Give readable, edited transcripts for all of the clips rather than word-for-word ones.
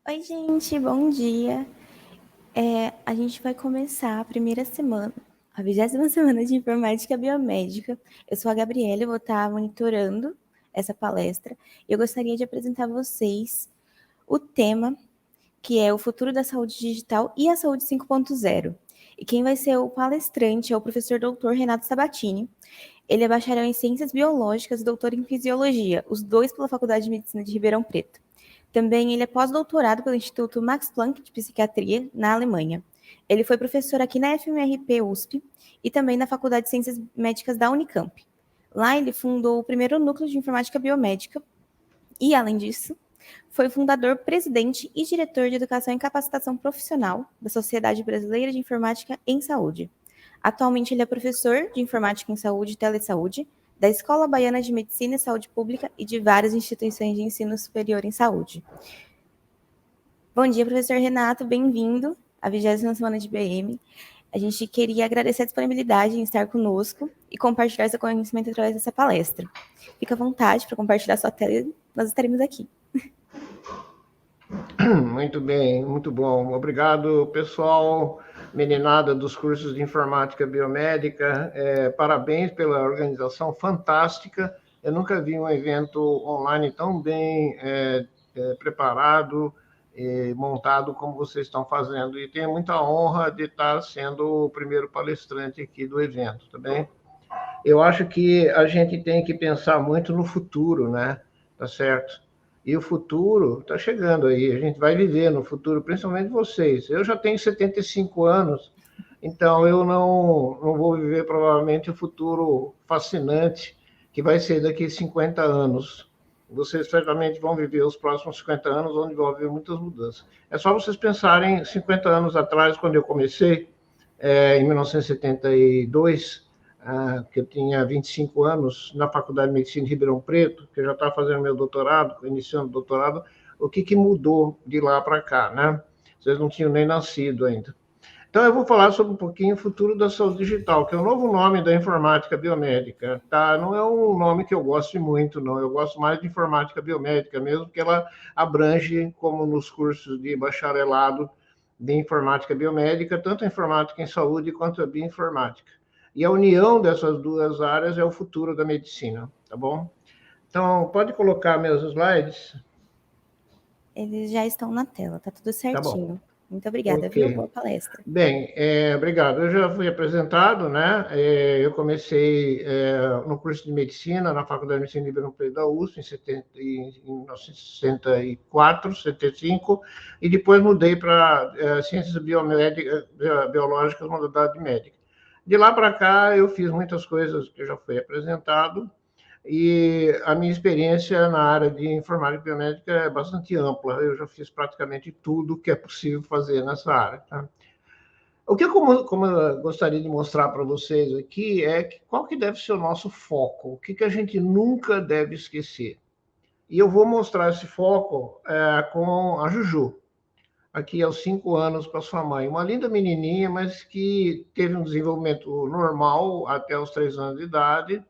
Oi, gente, bom dia. A gente vai começar a primeira semana, a 20ª semana de Informática Biomédica. Eu sou a Gabriela, eu vou estar monitorando essa palestra. Eu gostaria de apresentar a vocês o tema, que é o futuro da saúde digital e a saúde 5.0. E quem vai ser o palestrante é o professor Dr. Renato Sabatini. Ele é bacharel em Ciências Biológicas e doutor em Fisiologia, os dois pela Faculdade de Medicina de Ribeirão Preto. Também ele é pós-doutorado pelo Instituto Max Planck de Psiquiatria, na Alemanha. Ele foi professor aqui na FMRP USP e também na Faculdade de Ciências Médicas da Unicamp. Lá ele fundou o primeiro núcleo de informática biomédica e, além disso, foi fundador, presidente e diretor de Educação e Capacitação Profissional da Sociedade Brasileira de Informática em Saúde. Atualmente ele é professor de Informática em Saúde e Telesaúde da Escola Baiana de Medicina e Saúde Pública e de várias instituições de ensino superior em saúde. Bom dia, professor Renato, bem-vindo à 20ª semana de BM. A gente queria agradecer a disponibilidade em estar conosco e compartilhar seu conhecimento através dessa palestra. Fica à vontade para compartilhar sua tela e nós estaremos aqui. Muito bem, muito bom. Obrigado, pessoal, meninada dos cursos de Informática Biomédica. Parabéns pela organização fantástica. Eu nunca vi um evento online tão bem preparado e montado como vocês estão fazendo. E tenho muita honra de estar sendo o primeiro palestrante aqui do evento, tá bem? Eu acho que a gente tem que pensar muito no futuro, né? Tá certo? E o futuro está chegando aí, a gente vai viver no futuro, principalmente vocês. Eu já tenho 75 anos, então eu não vou viver provavelmente o futuro fascinante que vai ser daqui a 50 anos. Vocês certamente vão viver os próximos 50 anos, onde vão haver muitas mudanças. É só vocês pensarem 50 anos atrás, quando eu comecei, em 1972, que eu tinha 25 anos, na Faculdade de Medicina de Ribeirão Preto, que eu já estava fazendo meu doutorado, iniciando o doutorado, o que mudou de lá para cá, né? Vocês não tinham nem nascido ainda. Então, eu vou falar sobre um pouquinho o futuro da saúde digital, que é o novo nome da informática biomédica, tá? Não é um nome que eu gosto muito, não. Eu gosto mais de informática biomédica, mesmo que ela abrange, como nos cursos de bacharelado de informática biomédica, tanto a informática em saúde quanto a bioinformática. E a união dessas duas áreas é o futuro da medicina, tá bom? Então, pode colocar meus slides? Eles já estão na tela, tá tudo Tá bom. certinho. Muito obrigada, viu? Ok. Boa palestra. Bem, obrigado. Eu já fui apresentado, né? Eu comecei no curso de medicina na Faculdade de Medicina de Ribeirão Preto da USP em 1964, 65, e depois mudei para ciências biológicas, modalidade médica. De lá para cá, eu fiz muitas coisas que já foi apresentado, e a minha experiência na área de informática biomédica é bastante ampla. Eu já fiz praticamente tudo que é possível fazer nessa área, tá? O que como eu gostaria de mostrar para vocês aqui é qual que deve ser o nosso foco, o que a gente nunca deve esquecer. E eu vou mostrar esse foco com a Juju, aqui aos 5 anos com a sua mãe. Uma linda menininha, mas que teve um desenvolvimento normal até os 3 anos de idade.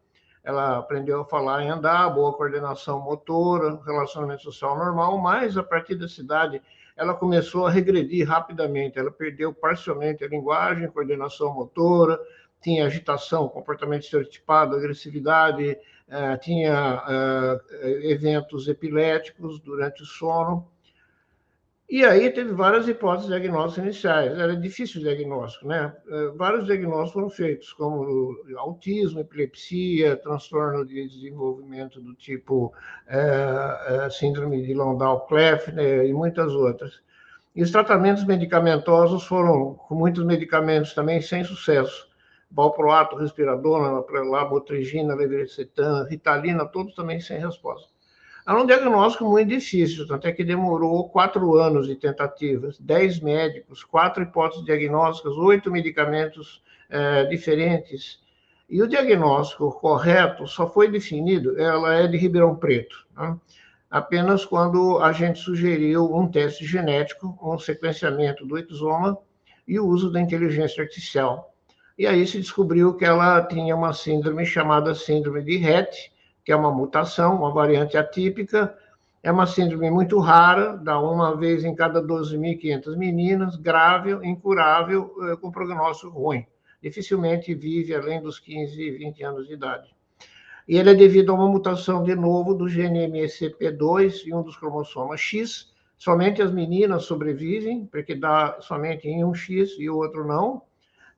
Ela aprendeu a falar e andar, boa coordenação motora, relacionamento social normal, mas a partir dessa idade ela começou a regredir rapidamente. Ela perdeu parcialmente a linguagem, coordenação motora, tinha agitação, comportamento estereotipado, agressividade, tinha eventos epiléticos durante o sono. E aí teve várias hipóteses diagnósticas iniciais. Era difícil o diagnóstico, né? Vários diagnósticos foram feitos, como autismo, epilepsia, transtorno de desenvolvimento do tipo síndrome de Landau-Kleffner e muitas outras. E os tratamentos medicamentosos foram, com muitos medicamentos também, sem sucesso. Valproato, respiradona, lamotrigina, levetiracetam, Ritalina, todos também sem resposta. Era um diagnóstico muito difícil, tanto é que demorou 4 anos de tentativas, 10 médicos, 4 hipóteses diagnósticas, 8 medicamentos diferentes. E o diagnóstico correto só foi definido, ela é de Ribeirão Preto, né? Apenas quando a gente sugeriu um teste genético, um sequenciamento do exoma e o uso da inteligência artificial. E aí se descobriu que ela tinha uma síndrome chamada síndrome de Rett, que é uma mutação, uma variante atípica, É uma síndrome muito rara, dá uma vez em cada 12.500 meninas, grave, incurável, com prognóstico ruim. Dificilmente vive além dos 15, 20 anos de idade. E ele é devido a uma mutação, de novo, do gene MSP2 em um dos cromossomas X. Somente as meninas sobrevivem, porque dá somente em um X e o outro não.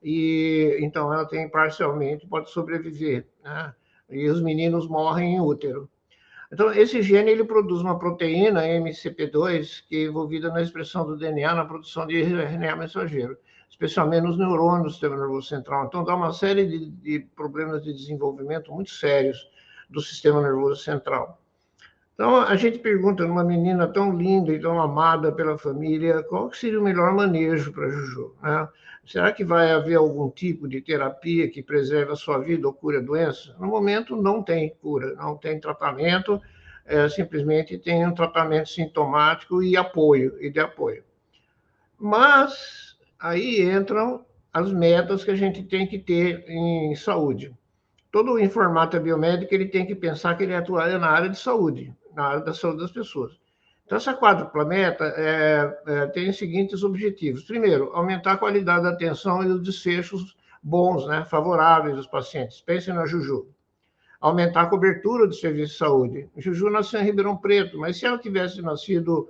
E então ela tem parcialmente, pode sobreviver, né? E os meninos morrem em útero. Então, esse gene ele produz uma proteína, MCP2, que é envolvida na expressão do DNA, na produção de RNA mensageiro, especialmente nos neurônios do sistema nervoso central. Então, dá uma série de problemas de desenvolvimento muito sérios do sistema nervoso central. Então, a gente pergunta numa menina tão linda e tão amada pela família, qual seria o melhor manejo para a Juju, né? Será que vai haver algum tipo de terapia que preserve a sua vida ou cure a doença? No momento, não tem cura, não tem tratamento, simplesmente tem um tratamento sintomático e apoio, e de apoio. Mas aí entram as metas que a gente tem que ter em saúde. Todo informática biomédica ele tem que pensar que ele atua na área de saúde, na área da saúde das pessoas. Então, essa quádrupla meta tem os seguintes objetivos. Primeiro, aumentar a qualidade da atenção e os desfechos bons, né, favoráveis aos pacientes. Pensem na Juju. Aumentar a cobertura do serviço de saúde. Juju nasceu em Ribeirão Preto, mas se ela tivesse nascido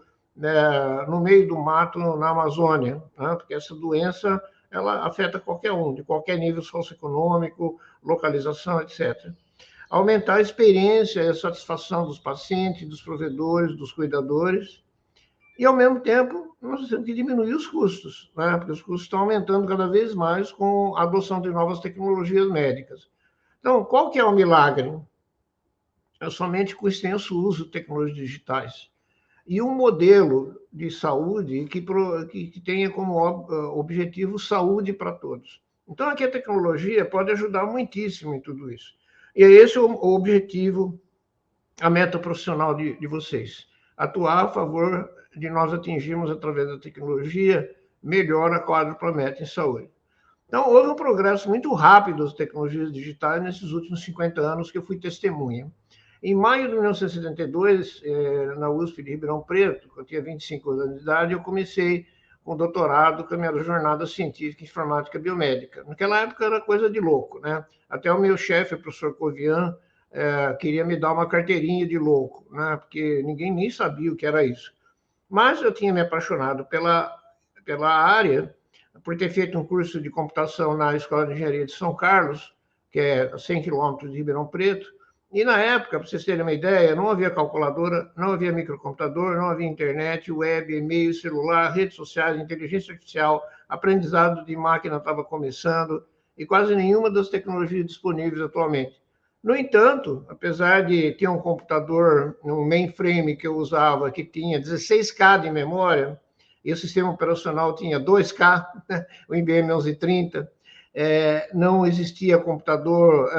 no meio do mato, na Amazônia, né, porque essa doença ela afeta qualquer um, de qualquer nível socioeconômico, localização, etc. Aumentar a experiência e a satisfação dos pacientes, dos provedores, dos cuidadores, e, ao mesmo tempo, nós temos que diminuir os custos, né? Porque os custos estão aumentando cada vez mais com a adoção de novas tecnologias médicas. Então, qual que é o milagre? É somente com o extenso uso de tecnologias digitais. E um modelo de saúde que tenha como objetivo saúde para todos. Então, aqui a tecnologia pode ajudar muitíssimo em tudo isso. E é esse o objetivo, a meta profissional de vocês. Atuar a favor de nós atingirmos, através da tecnologia, melhor a quádrupla meta em saúde. Então, houve um progresso muito rápido das tecnologias digitais nesses últimos 50 anos que eu fui testemunha. Em maio de 1972, na USP de Ribeirão Preto, quando eu tinha 25 anos de idade, eu comecei com doutorado com a minha jornada científica em informática biomédica. Naquela época era coisa de louco, né? Até o meu chefe, o professor Covian, queria me dar uma carteirinha de louco, né? Porque ninguém nem sabia o que era isso. Mas eu tinha me apaixonado pela área, por ter feito um curso de computação na Escola de Engenharia de São Carlos, que é a 100 quilômetros de Ribeirão Preto. E na época, para vocês terem uma ideia, não havia calculadora, não havia microcomputador, não havia internet, web, e-mail, celular, redes sociais, inteligência artificial, aprendizado de máquina estava começando, e quase nenhuma das tecnologias disponíveis atualmente. No entanto, apesar de ter um computador, um mainframe que eu usava, que tinha 16K de memória, e o sistema operacional tinha 2K, o IBM 1130, não existia computador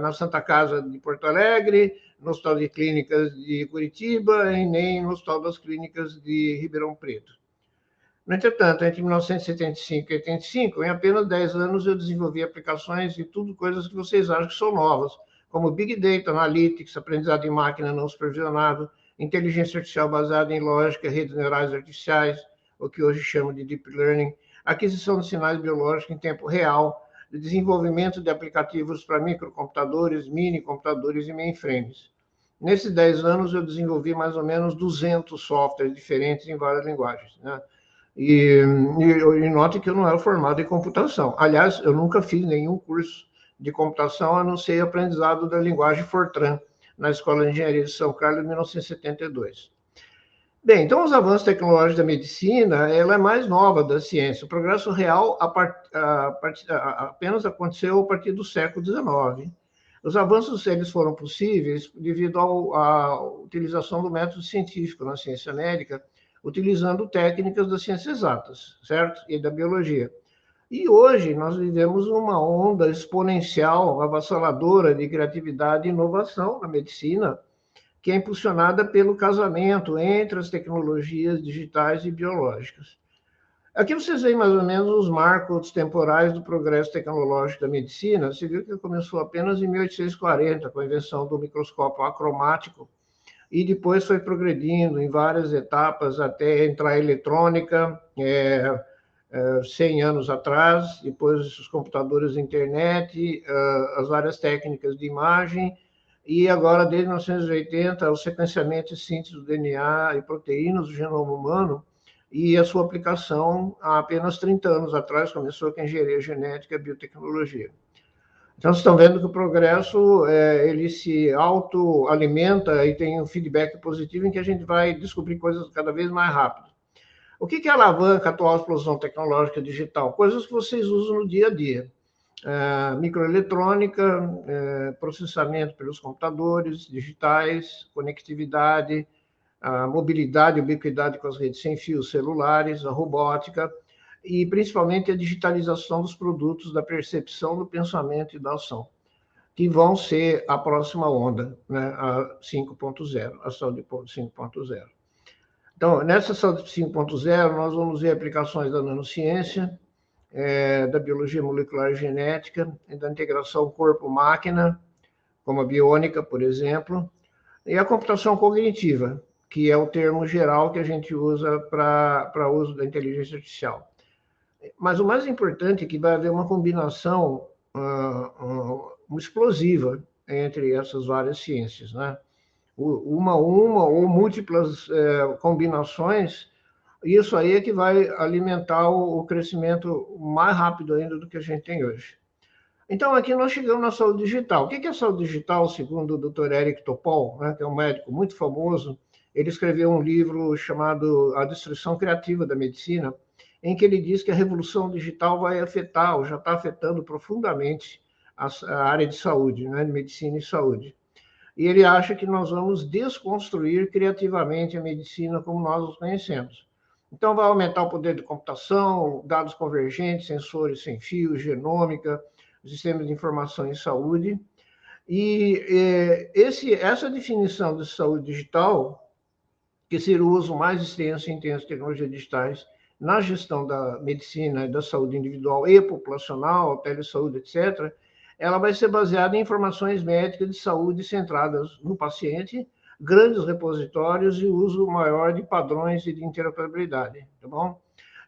na Santa Casa de Porto Alegre, no Hospital de Clínicas de Curitiba e nem no Hospital das Clínicas de Ribeirão Preto. No entretanto, entre 1975 e 85, em apenas 10 anos, eu desenvolvi aplicações de tudo, coisas que vocês acham que são novas, como Big Data, Analytics, aprendizado em máquina não supervisionado, inteligência artificial baseada em lógica, redes neurais artificiais, o que hoje chamam de Deep Learning, aquisição de sinais biológicos em tempo real, desenvolvimento de aplicativos para microcomputadores, mini-computadores e mainframes. Nesses 10 anos, eu desenvolvi mais ou menos 200 softwares diferentes em várias linguagens, né? E note que eu não era formado em computação. Aliás, eu nunca fiz nenhum curso de computação, a não ser aprendizado da linguagem Fortran, na Escola de Engenharia de São Carlos, em 1972. Bem, então os avanços tecnológicos da medicina, ela é mais nova da ciência. O progresso real apenas aconteceu a partir do século XIX. Os avanços eles foram possíveis devido à utilização do método científico na ciência médica, utilizando técnicas das ciências exatas, certo? E da biologia. E hoje nós vivemos uma onda exponencial, avassaladora de criatividade e inovação na medicina, que é impulsionada pelo casamento entre as tecnologias digitais e biológicas. Aqui vocês veem mais ou menos os marcos temporais do progresso tecnológico da medicina. Você viu que começou apenas em 1840, com a invenção do microscópio acromático, e depois foi progredindo em várias etapas até entrar a eletrônica, 100 anos atrás, depois os computadores de internet, as várias técnicas de imagem, e agora, desde 1980, o sequenciamento e síntese do DNA e proteínas do genoma humano, e a sua aplicação há apenas 30 anos atrás começou com a engenharia genética e a biotecnologia. Então, vocês estão vendo que o progresso ele se autoalimenta e tem um feedback positivo em que a gente vai descobrir coisas cada vez mais rápido. O que alavanca a atual explosão tecnológica digital? Coisas que vocês usam no dia a dia. Microeletrônica, processamento pelos computadores digitais, conectividade, a mobilidade, ubiquidade com as redes sem fio, celulares, a robótica e principalmente a digitalização dos produtos, da percepção, do pensamento e da ação, que vão ser a próxima onda, né, a 5.0, a saúde 5.0. Então, nessa saúde 5.0, nós vamos ver aplicações da nanociência, da biologia molecular e genética, e da integração corpo-máquina, como a biônica, por exemplo, e a computação cognitiva, que é o termo geral que a gente usa para uso da inteligência artificial. Mas o mais importante é que vai haver uma combinação explosiva entre essas várias ciências, né? Uma ou múltiplas combinações, isso aí é que vai alimentar o crescimento mais rápido ainda do que a gente tem hoje. Então, aqui nós chegamos na saúde digital. O que é saúde digital, segundo o Dr. Eric Topol, né, que é um médico muito famoso? Ele escreveu um livro chamado A Destruição Criativa da Medicina, em que ele diz que a revolução digital vai afetar, ou já está afetando profundamente, a área de saúde, né, de medicina e saúde. E ele acha que nós vamos desconstruir criativamente a medicina como nós os conhecemos. Então, vai aumentar o poder de computação, dados convergentes, sensores sem fio, genômica, sistemas de informação em saúde. E essa definição de saúde digital, que seria o uso mais extenso e intenso de tecnologias digitais na gestão da medicina e da saúde individual e populacional, telesaúde, etc., ela vai ser baseada em informações médicas de saúde centradas no paciente, grandes repositórios e uso maior de padrões e de interoperabilidade, tá bom?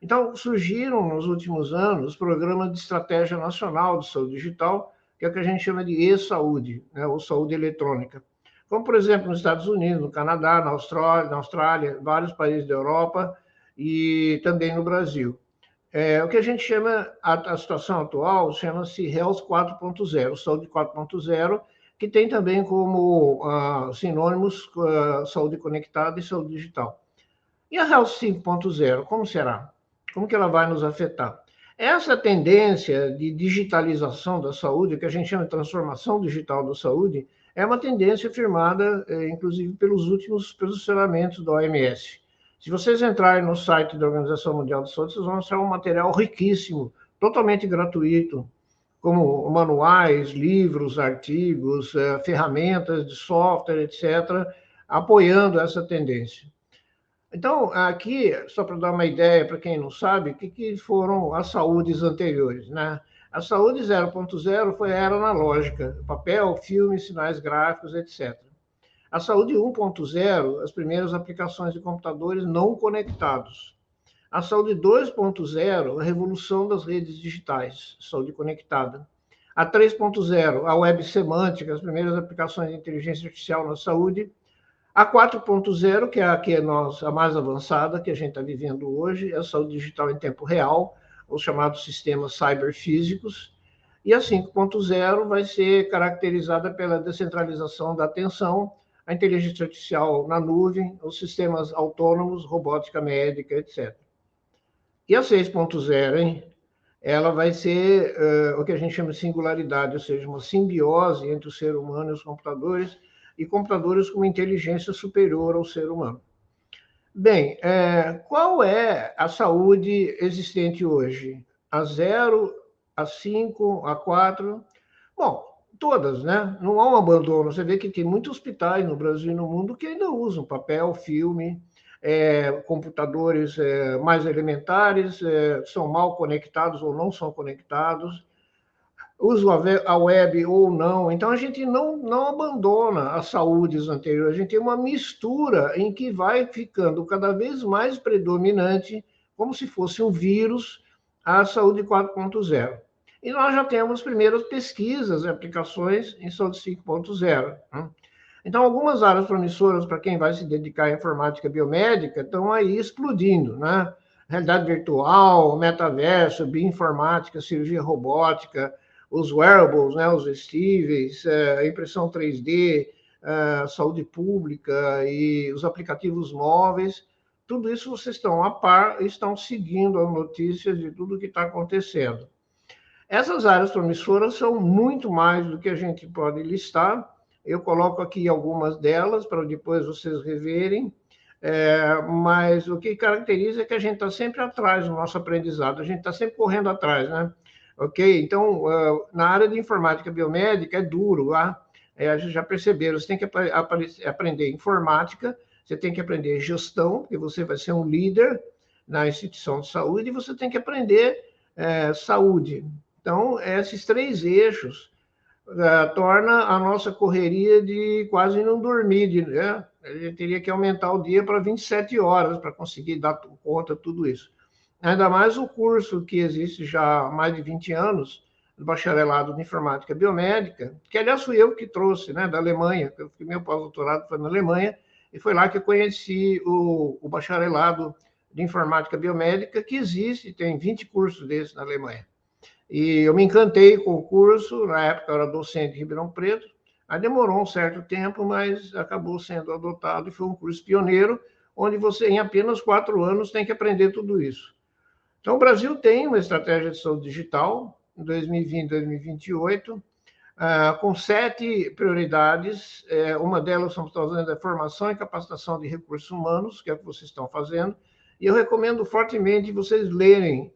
Então, surgiram nos últimos anos programas de estratégia nacional de saúde digital, que é o que a gente chama de e-saúde, né, ou saúde eletrônica. Como, por exemplo, nos Estados Unidos, no Canadá, na Austrália, vários países da Europa e também no Brasil. O que a gente chama, a situação atual, chama-se Health 4.0, saúde 4.0, que tem também como sinônimos saúde conectada e saúde digital. E a Health 5.0, como será? Como que ela vai nos afetar? Essa tendência de digitalização da saúde, que a gente chama de transformação digital da saúde, é uma tendência firmada, inclusive, pelos últimos posicionamentos da OMS. Se vocês entrarem no site da Organização Mundial de Saúde, vocês vão achar um material riquíssimo, totalmente gratuito, como manuais, livros, artigos, ferramentas de software, etc., apoiando essa tendência. Então, aqui, só para dar uma ideia para quem não sabe, o que foram as saúdes anteriores, né? A saúde 0.0 foi a era analógica, papel, filme, sinais gráficos, etc. A saúde 1.0, as primeiras aplicações de computadores não conectados. A saúde 2.0, a revolução das redes digitais, saúde conectada. A 3.0, a web semântica, as primeiras aplicações de inteligência artificial na saúde. A 4.0, que é a mais avançada, que a gente está vivendo hoje, é a saúde digital em tempo real, os chamados sistemas cyberfísicos. E a 5.0 vai ser caracterizada pela descentralização da atenção, a inteligência artificial na nuvem, os sistemas autônomos, robótica médica, etc. E a 6.0, hein? Ela vai ser o que a gente chama de singularidade, ou seja, uma simbiose entre o ser humano e os computadores, e computadores com uma inteligência superior ao ser humano. Bem, qual é a saúde existente hoje? A 0, a 5, a 4? Bom, todas, né? Não há um abandono. Você vê que tem muitos hospitais no Brasil e no mundo que ainda usam papel, filme, computadores mais elementares, são mal conectados ou não são conectados. uso a web ou não. Então, a gente não abandona as saúdes anteriores, a gente tem uma mistura em que vai ficando cada vez mais predominante, como se fosse um vírus, a saúde 4.0. E nós já temos primeiras pesquisas e aplicações em saúde 5.0. Né? Então, algumas áreas promissoras para quem vai se dedicar à informática biomédica estão aí explodindo, né? Realidade virtual, metaverso, bioinformática, cirurgia robótica, os wearables, né, os vestíveis, impressão 3D, saúde pública e os aplicativos móveis, tudo isso vocês estão a par e estão seguindo as notícias de tudo que está acontecendo. Essas áreas promissoras são muito mais do que a gente pode listar. Eu coloco aqui algumas delas para depois vocês reverem, mas o que caracteriza é que a gente está sempre atrás do nosso aprendizado, a gente está sempre correndo atrás, né? Ok? Então, na área de informática biomédica é duro, tá? A gente já perceberam, você tem que aprender informática, você tem que aprender gestão, porque você vai ser um líder na instituição de saúde, e você tem que aprender saúde. Então, esses três eixos torna a nossa correria de quase não dormir, né? A gente teria que aumentar o dia para 27 horas para conseguir dar conta de tudo isso. Ainda mais o curso que existe já há mais de 20 anos, do bacharelado de informática biomédica, que aliás fui eu que trouxe, né, da Alemanha, porque meu pós-doutorado foi na Alemanha, e foi lá que eu conheci o bacharelado de informática biomédica, que existe, tem 20 cursos desses na Alemanha. E eu me encantei com o curso, na época eu era docente em Ribeirão Preto, aí demorou um certo tempo, mas acabou sendo adotado e foi um curso pioneiro, onde você, em apenas 4 anos, tem que aprender tudo isso. Então, o Brasil tem uma estratégia de saúde digital, em 2020, 2028, com 7 prioridades. Uma delas estamos fazendo a formação e capacitação de recursos humanos, que é o que vocês estão fazendo, e eu recomendo fortemente vocês lerem,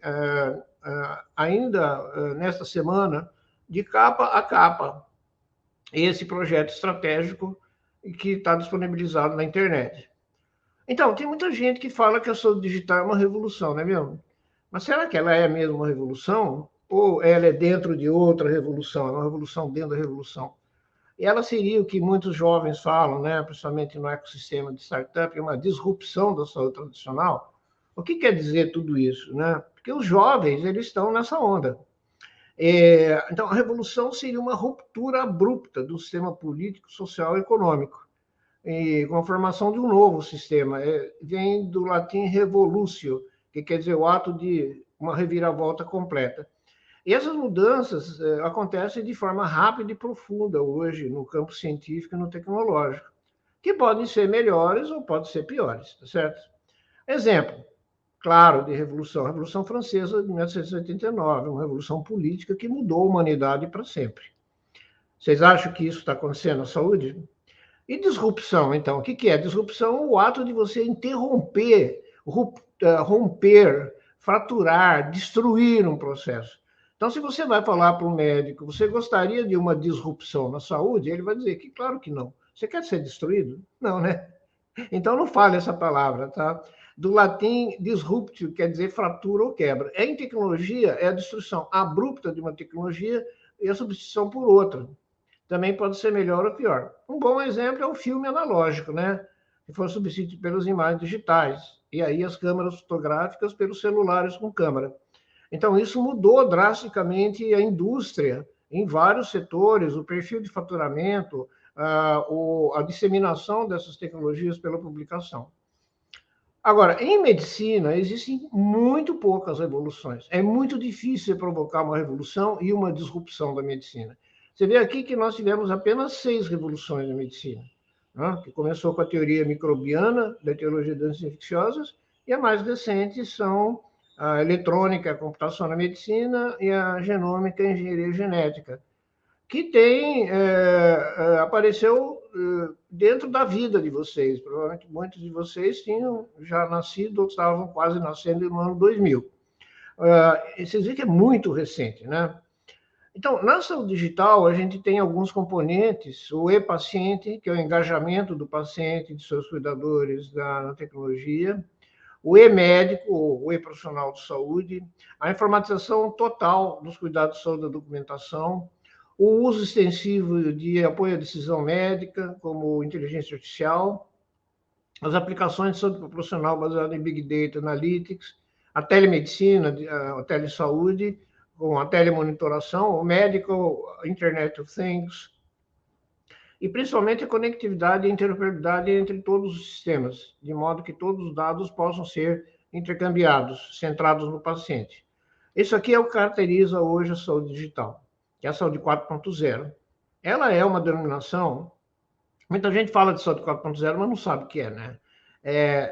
ainda nesta semana, de capa a capa, esse projeto estratégico que está disponibilizado na internet. Então, tem muita gente que fala que a saúde digital é uma revolução, não é mesmo? Mas será que ela é mesmo uma revolução? Ou ela é dentro de outra revolução? É uma revolução dentro da revolução? E ela seria o que muitos jovens falam, né? Principalmente no ecossistema de startup, uma disrupção da saúde tradicional. O que quer dizer tudo isso, né? Porque os jovens, eles estão nessa onda. Então, a revolução seria uma ruptura abrupta do sistema político, social e econômico, e com a formação de um novo sistema. Vem do latim revolutio, que quer dizer o ato de uma reviravolta completa. E essas mudanças acontecem de forma rápida e profunda hoje no campo científico e no tecnológico, que podem ser melhores ou podem ser piores, tá certo? Exemplo, claro, de revolução. A Revolução Francesa de 1789, uma revolução política que mudou a humanidade para sempre. Vocês acham que isso está acontecendo na saúde? E disrupção, então? O que é? Disrupção? O ato de você interromper, romper, fraturar, destruir um processo. Então, se você vai falar para um médico, você gostaria de uma disrupção na saúde? Ele vai dizer que, claro que não. Você quer ser destruído? Não, né? Então, não fale essa palavra, tá? Do latim disruptio, quer dizer fratura ou quebra. Em tecnologia, é a destruição abrupta de uma tecnologia e a substituição por outra. Também pode ser melhor ou pior. Um bom exemplo é o filme analógico, né? Que foi substituído pelas imagens digitais. E aí as câmeras fotográficas pelos celulares com câmera. Então, isso mudou drasticamente a indústria em vários setores, o perfil de faturamento, a disseminação dessas tecnologias pela publicação. Agora, em medicina, existem muito poucas revoluções. É muito difícil provocar uma revolução e uma disrupção da medicina. Você vê aqui que nós tivemos apenas 6 revoluções na medicina, né? Que começou com a teoria microbiana, da etiologia das doenças infecciosas, e a mais recente são a eletrônica, a computação na medicina e a genômica e a engenharia genética, que apareceu dentro da vida de vocês. Provavelmente muitos de vocês tinham já nascido ou estavam quase nascendo no ano 2000. Vocês veem que é muito recente, né? Então, na saúde digital, a gente tem alguns componentes, o e-paciente, que é o engajamento do paciente, de seus cuidadores na tecnologia, o e-médico, o e-profissional de saúde, a informatização total dos cuidados de saúde da documentação, o uso extensivo de apoio à decisão médica, como inteligência artificial, as aplicações de saúde populacional baseadas em Big Data Analytics, a telemedicina, a telesaúde, com a telemonitoração, o Medical Internet of Things, e principalmente a conectividade e interoperabilidade entre todos os sistemas, de modo que todos os dados possam ser intercambiados, centrados no paciente. Isso aqui é o que caracteriza hoje a saúde digital, que é a saúde 4.0. Ela é uma denominação, muita gente fala de saúde 4.0, mas não sabe o que é, né?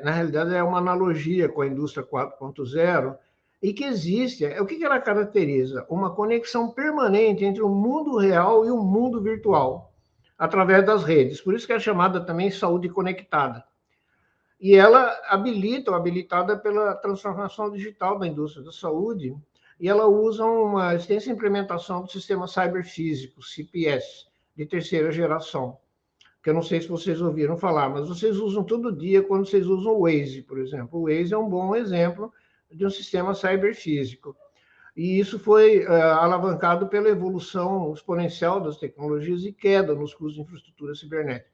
Na realidade, é uma analogia com a indústria 4.0 e que existe. O que ela caracteriza? Uma conexão permanente entre o mundo real e o mundo virtual, através das redes. Por isso que é chamada também saúde conectada. E ela habilitada pela transformação digital da indústria da saúde, e ela usa uma extensa implementação do sistema cyberfísico, CPS, de terceira geração, que eu não sei se vocês ouviram falar, mas vocês usam todo dia quando vocês usam o Waze, por exemplo. O Waze é um bom exemplo de um sistema cyberfísico. E isso foi alavancado pela evolução exponencial das tecnologias e queda nos custos de infraestrutura cibernética.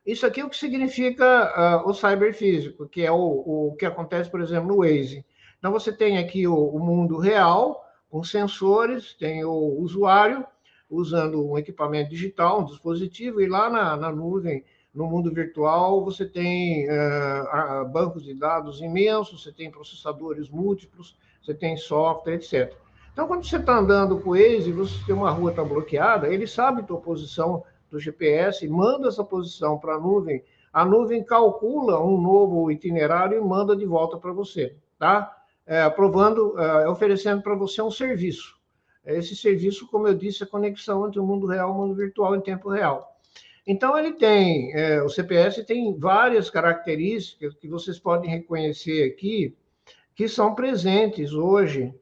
Isso aqui é o que significa o cyberfísico, que é o que acontece, por exemplo, no Waze. Então, você tem aqui o mundo real, com sensores, tem o usuário usando um equipamento digital, um dispositivo, e lá na nuvem, no mundo virtual, você tem bancos de dados imensos, você tem processadores múltiplos, você tem software, etc. Então, quando você está andando com o Waze, você tem uma rua está bloqueada, ele sabe a tua posição do GPS, manda essa posição para a nuvem calcula um novo itinerário e manda de volta para você, tá? Oferecendo para você um serviço. Esse serviço, como eu disse, é a conexão entre o mundo real e o mundo virtual em tempo real. Então, o CPS tem várias características que vocês podem reconhecer aqui, que são presentes hoje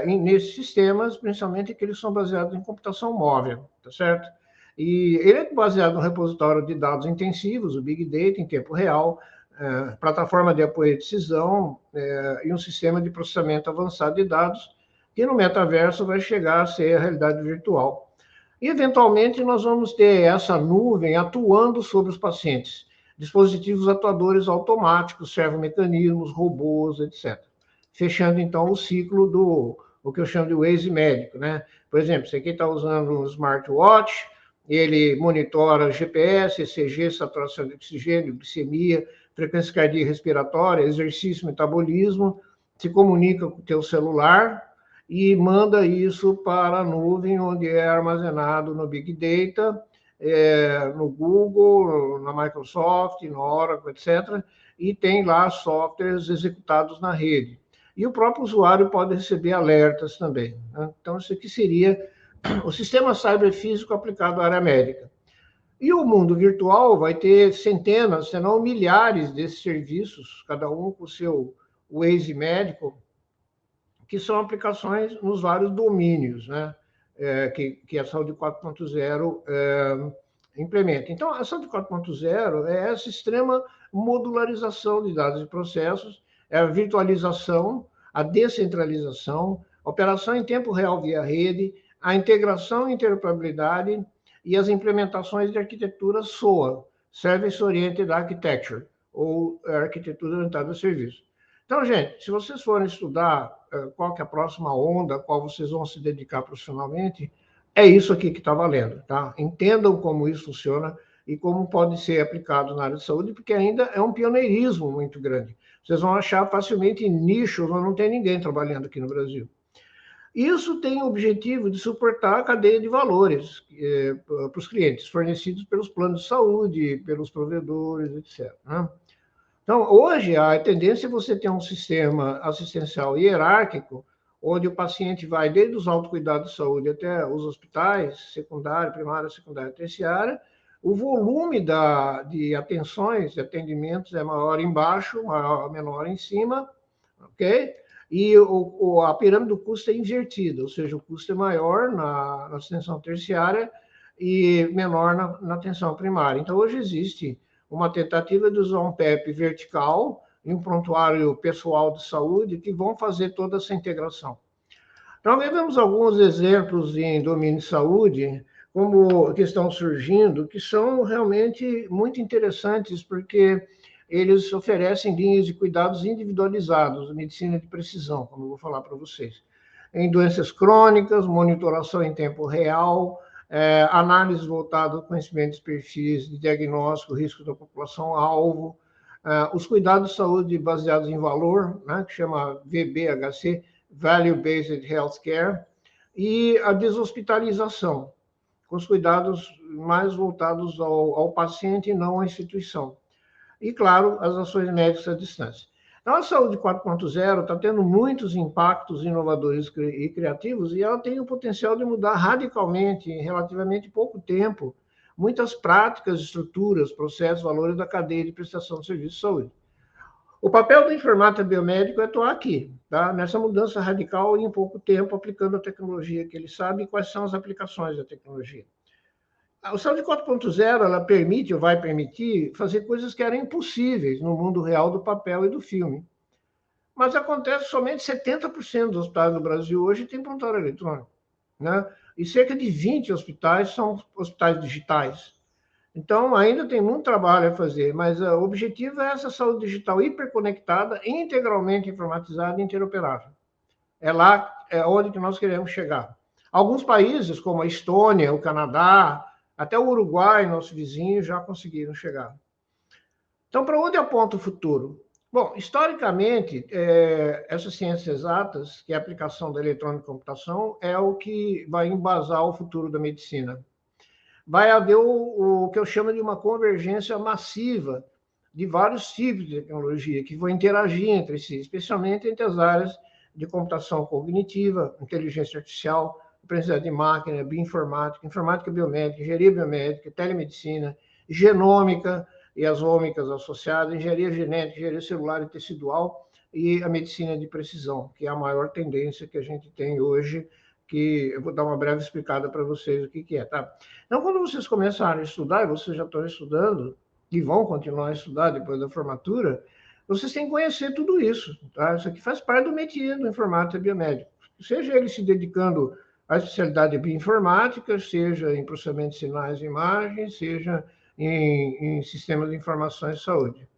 nesses sistemas, principalmente que eles são baseados em computação móvel, tá certo? E ele é baseado no repositório de dados intensivos, o Big Data, em tempo real, plataforma de apoio à decisão e um sistema de processamento avançado de dados, que no metaverso vai chegar a ser a realidade virtual. E, eventualmente, nós vamos ter essa nuvem atuando sobre os pacientes, dispositivos atuadores automáticos, servomecanismos, robôs, etc. Fechando, então, o ciclo o que eu chamo de Waze médico, né? Por exemplo, você aqui está usando um smartwatch, ele monitora GPS, ECG, saturação de oxigênio, glicemia, frequência cardíaca respiratória, exercício, metabolismo, se comunica com o teu celular e manda isso para a nuvem, onde é armazenado no Big Data, no Google, na Microsoft, no Oracle, etc., e tem lá softwares executados na rede. E o próprio usuário pode receber alertas também, né? Então, isso aqui seria o sistema cyberfísico aplicado à área médica. E o mundo virtual vai ter centenas, se não milhares desses serviços, cada um com o seu Waze médico, que são aplicações nos vários domínios, né? Que a Saúde 4.0 implementa. Então, a Saúde 4.0 é essa extrema modularização de dados e processos, é a virtualização, a descentralização, operação em tempo real via rede, a integração e interoperabilidade e as implementações de arquitetura SOA, Service Oriented Architecture, ou arquitetura orientada a serviço. Então, gente, se vocês forem estudar qual que é a próxima onda a qual vocês vão se dedicar profissionalmente, é isso aqui que está valendo, tá? Entendam como isso funciona e como pode ser aplicado na área de saúde, porque ainda é um pioneirismo muito grande. Vocês vão achar facilmente nichos onde não tem ninguém trabalhando aqui no Brasil. Isso tem o objetivo de suportar a cadeia de valores para os clientes, fornecidos pelos planos de saúde, pelos provedores, etc., né? Então, hoje, a tendência é você ter um sistema assistencial hierárquico, onde o paciente vai desde os autocuidados de saúde até os hospitais, secundária, primária, secundária, terciária. O volume de atenções, de atendimentos é maior embaixo, menor em cima, ok? E a pirâmide do custo é invertida, ou seja, o custo é maior na atenção terciária e menor na atenção primária. Então, hoje existe uma tentativa de usar um PEP vertical, e um prontuário pessoal de saúde que vão fazer toda essa integração. Então, vemos alguns exemplos em domínio de saúde, como que estão surgindo, que são realmente muito interessantes, porque eles oferecem linhas de cuidados individualizados, medicina de precisão, como eu vou falar para vocês. Em doenças crônicas, monitoração em tempo real, análise voltada ao conhecimento dos perfis de diagnóstico, risco da população-alvo, os cuidados de saúde baseados em valor, né, que chama VBHC, Value-Based Healthcare, e a deshospitalização, com os cuidados mais voltados ao paciente e não à instituição. E, claro, as ações médicas à distância. Então, a saúde 4.0 está tendo muitos impactos inovadores e criativos e ela tem o potencial de mudar radicalmente, em relativamente pouco tempo, muitas práticas, estruturas, processos, valores da cadeia de prestação de serviço de saúde. O papel do informática biomédico é atuar aqui, tá? Nessa mudança radical e em pouco tempo, aplicando a tecnologia que ele sabe e quais são as aplicações da tecnologia. O Saúde 4.0 ela permite ou vai permitir fazer coisas que eram impossíveis no mundo real do papel e do filme. Mas acontece somente 70% dos hospitais do Brasil hoje têm prontuário eletrônico, né? E cerca de 20 hospitais são hospitais digitais. Então, ainda tem muito trabalho a fazer, mas o objetivo é essa saúde digital hiperconectada, integralmente informatizada e interoperável. É lá onde que nós queremos chegar. Alguns países, como a Estônia, o Canadá, até o Uruguai, nosso vizinho, já conseguiram chegar. Então, para onde aponta o futuro? Bom, historicamente, essas ciências exatas, que é a aplicação da eletrônica e computação, é o que vai embasar o futuro da medicina. Vai haver o que eu chamo de uma convergência massiva de vários tipos de tecnologia que vão interagir entre si, especialmente entre as áreas de computação cognitiva, inteligência artificial, aprendizagem de máquina, bioinformática, informática biomédica, engenharia biomédica, telemedicina, genômica e as ômicas associadas, engenharia genética, engenharia celular e tecidual e a medicina de precisão, que é a maior tendência que a gente tem hoje, que eu vou dar uma breve explicada para vocês o que é, tá? Então, quando vocês começarem a estudar, e vocês já estão estudando, e vão continuar a estudar depois da formatura, vocês têm que conhecer tudo isso, tá? Isso aqui faz parte do métier do informática biomédico. Seja ele se dedicando à especialidade de bioinformática, seja em processamento de sinais e imagens, seja em sistemas de informações de saúde.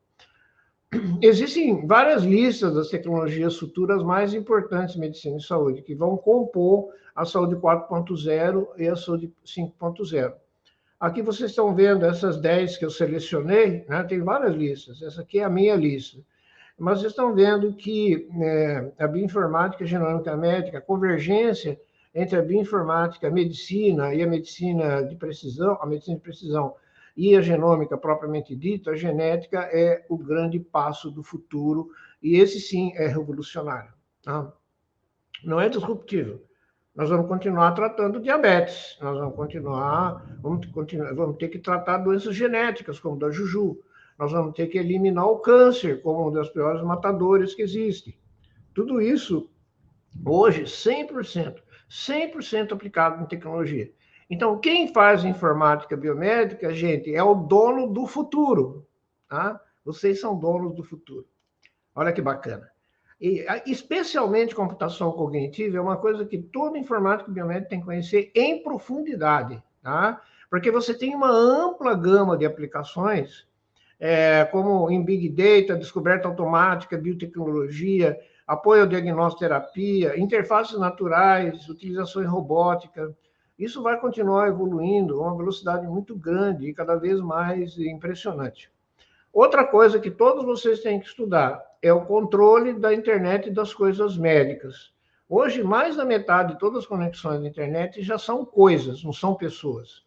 Existem várias listas das tecnologias futuras mais importantes de medicina e saúde, que vão compor a saúde 4.0 e a saúde 5.0. Aqui vocês estão vendo essas 10 que eu selecionei, né? Tem várias listas, essa aqui é a minha lista. Mas vocês estão vendo que a bioinformática, a genômica médica, a convergência entre a bioinformática, a medicina e a medicina de precisão, e a genômica propriamente dita, a genética é o grande passo do futuro, e esse sim é revolucionário. Tá? Não é disruptivo. Nós vamos continuar tratando diabetes, nós vamos ter que tratar doenças genéticas, como da Juju, nós vamos ter que eliminar o câncer, como um dos piores matadores que existe. Tudo isso, hoje, 100% aplicado em tecnologia. Então, quem faz informática biomédica, gente, é o dono do futuro. Tá? Vocês são donos do futuro. Olha que bacana. E, especialmente computação cognitiva, é uma coisa que todo informático biomédico tem que conhecer em profundidade. Tá? Porque você tem uma ampla gama de aplicações, como em Big Data, descoberta automática, biotecnologia, apoio ao diagnóstico e terapia, interfaces naturais, utilização em robótica. Isso vai continuar evoluindo a uma velocidade muito grande e cada vez mais impressionante. Outra coisa que todos vocês têm que estudar é o controle da internet e das coisas médicas. Hoje, mais da metade de todas as conexões da internet já são coisas, não são pessoas.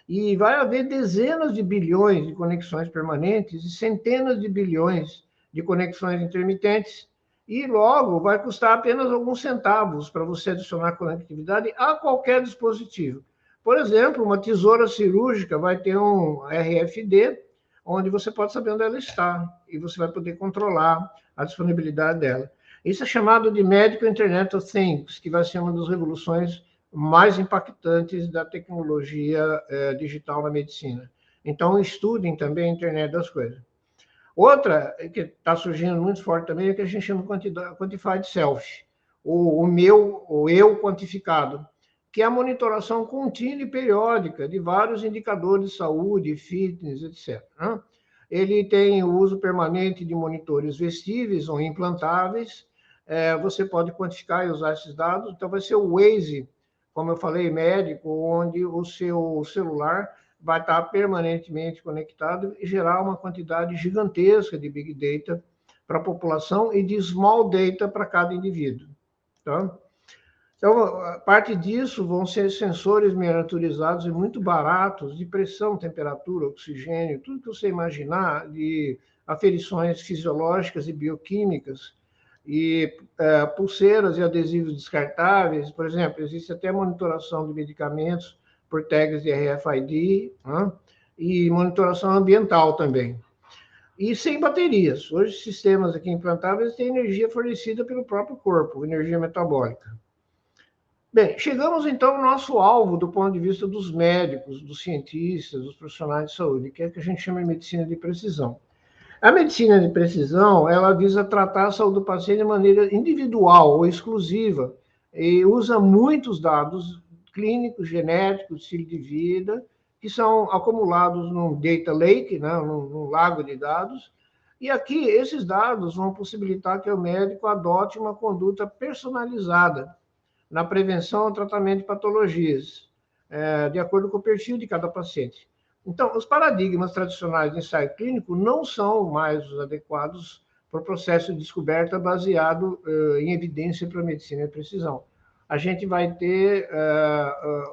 E vai haver dezenas de bilhões de conexões permanentes e centenas de bilhões de conexões intermitentes. E logo vai custar apenas alguns centavos para você adicionar conectividade a qualquer dispositivo. Por exemplo, uma tesoura cirúrgica vai ter um RFD, onde você pode saber onde ela está, e você vai poder controlar a disponibilidade dela. Isso é chamado de Medical Internet of Things, que vai ser uma das revoluções mais impactantes da tecnologia digital na medicina. Então, estudem também a internet das coisas. Outra que está surgindo muito forte também é que a gente chama de Quantified Self, o eu quantificado, que é a monitoração contínua e periódica de vários indicadores de saúde, fitness, etc. Né? Ele tem o uso permanente de monitores vestíveis ou implantáveis. Você pode quantificar e usar esses dados. Então, vai ser o Waze, como eu falei, médico, onde o seu celular vai estar permanentemente conectado e gerar uma quantidade gigantesca de Big Data para a população e de Small Data para cada indivíduo. Tá? Então, a parte disso vão ser sensores miniaturizados e muito baratos de pressão, temperatura, oxigênio, tudo que você imaginar de aferições fisiológicas e bioquímicas, e pulseiras e adesivos descartáveis. Por exemplo, existe até monitoração de medicamentos por tags de RFID, né? E monitoração ambiental também. E sem baterias. Hoje, sistemas aqui implantáveis têm energia fornecida pelo próprio corpo, energia metabólica. Bem, chegamos então ao nosso alvo do ponto de vista dos médicos, dos cientistas, dos profissionais de saúde, que é o que a gente chama de medicina de precisão. A medicina de precisão, ela visa tratar a saúde do paciente de maneira individual ou exclusiva e usa muitos dados clínicos, genéticos, estilo de vida, que são acumulados num data lake, né, num lago de dados, e aqui esses dados vão possibilitar que o médico adote uma conduta personalizada na prevenção ou tratamento de patologias, de acordo com o perfil de cada paciente. Então, os paradigmas tradicionais de ensaio clínico não são mais os adequados para o processo de descoberta baseado em evidência para a medicina de precisão. A gente vai ter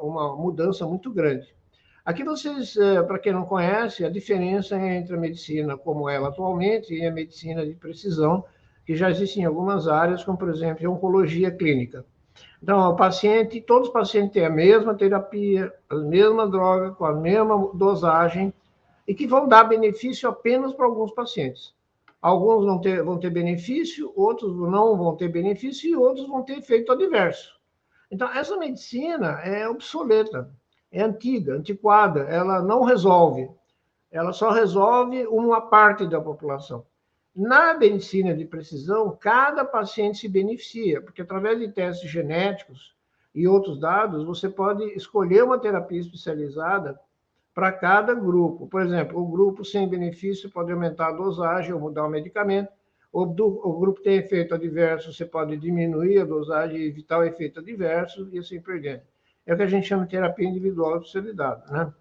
uma mudança muito grande. Aqui vocês, para quem não conhece, a diferença entre a medicina como ela atualmente e a medicina de precisão, que já existem em algumas áreas, como, por exemplo, a oncologia clínica. Então, o paciente, todos os pacientes têm a mesma terapia, a mesma droga, com a mesma dosagem, e que vão dar benefício apenas para alguns pacientes. Alguns vão ter benefício, outros não vão ter benefício, e outros vão ter efeito adverso. Então, essa medicina é obsoleta, é antiga, antiquada, ela não resolve. Ela só resolve uma parte da população. Na medicina de precisão, cada paciente se beneficia, porque através de testes genéticos e outros dados, você pode escolher uma terapia especializada para cada grupo. Por exemplo, o grupo sem benefício pode aumentar a dosagem ou mudar o medicamento. O grupo tem efeito adverso, você pode diminuir a dosagem e evitar o efeito adverso e assim por diante. É o que a gente chama de terapia individual especializada, né?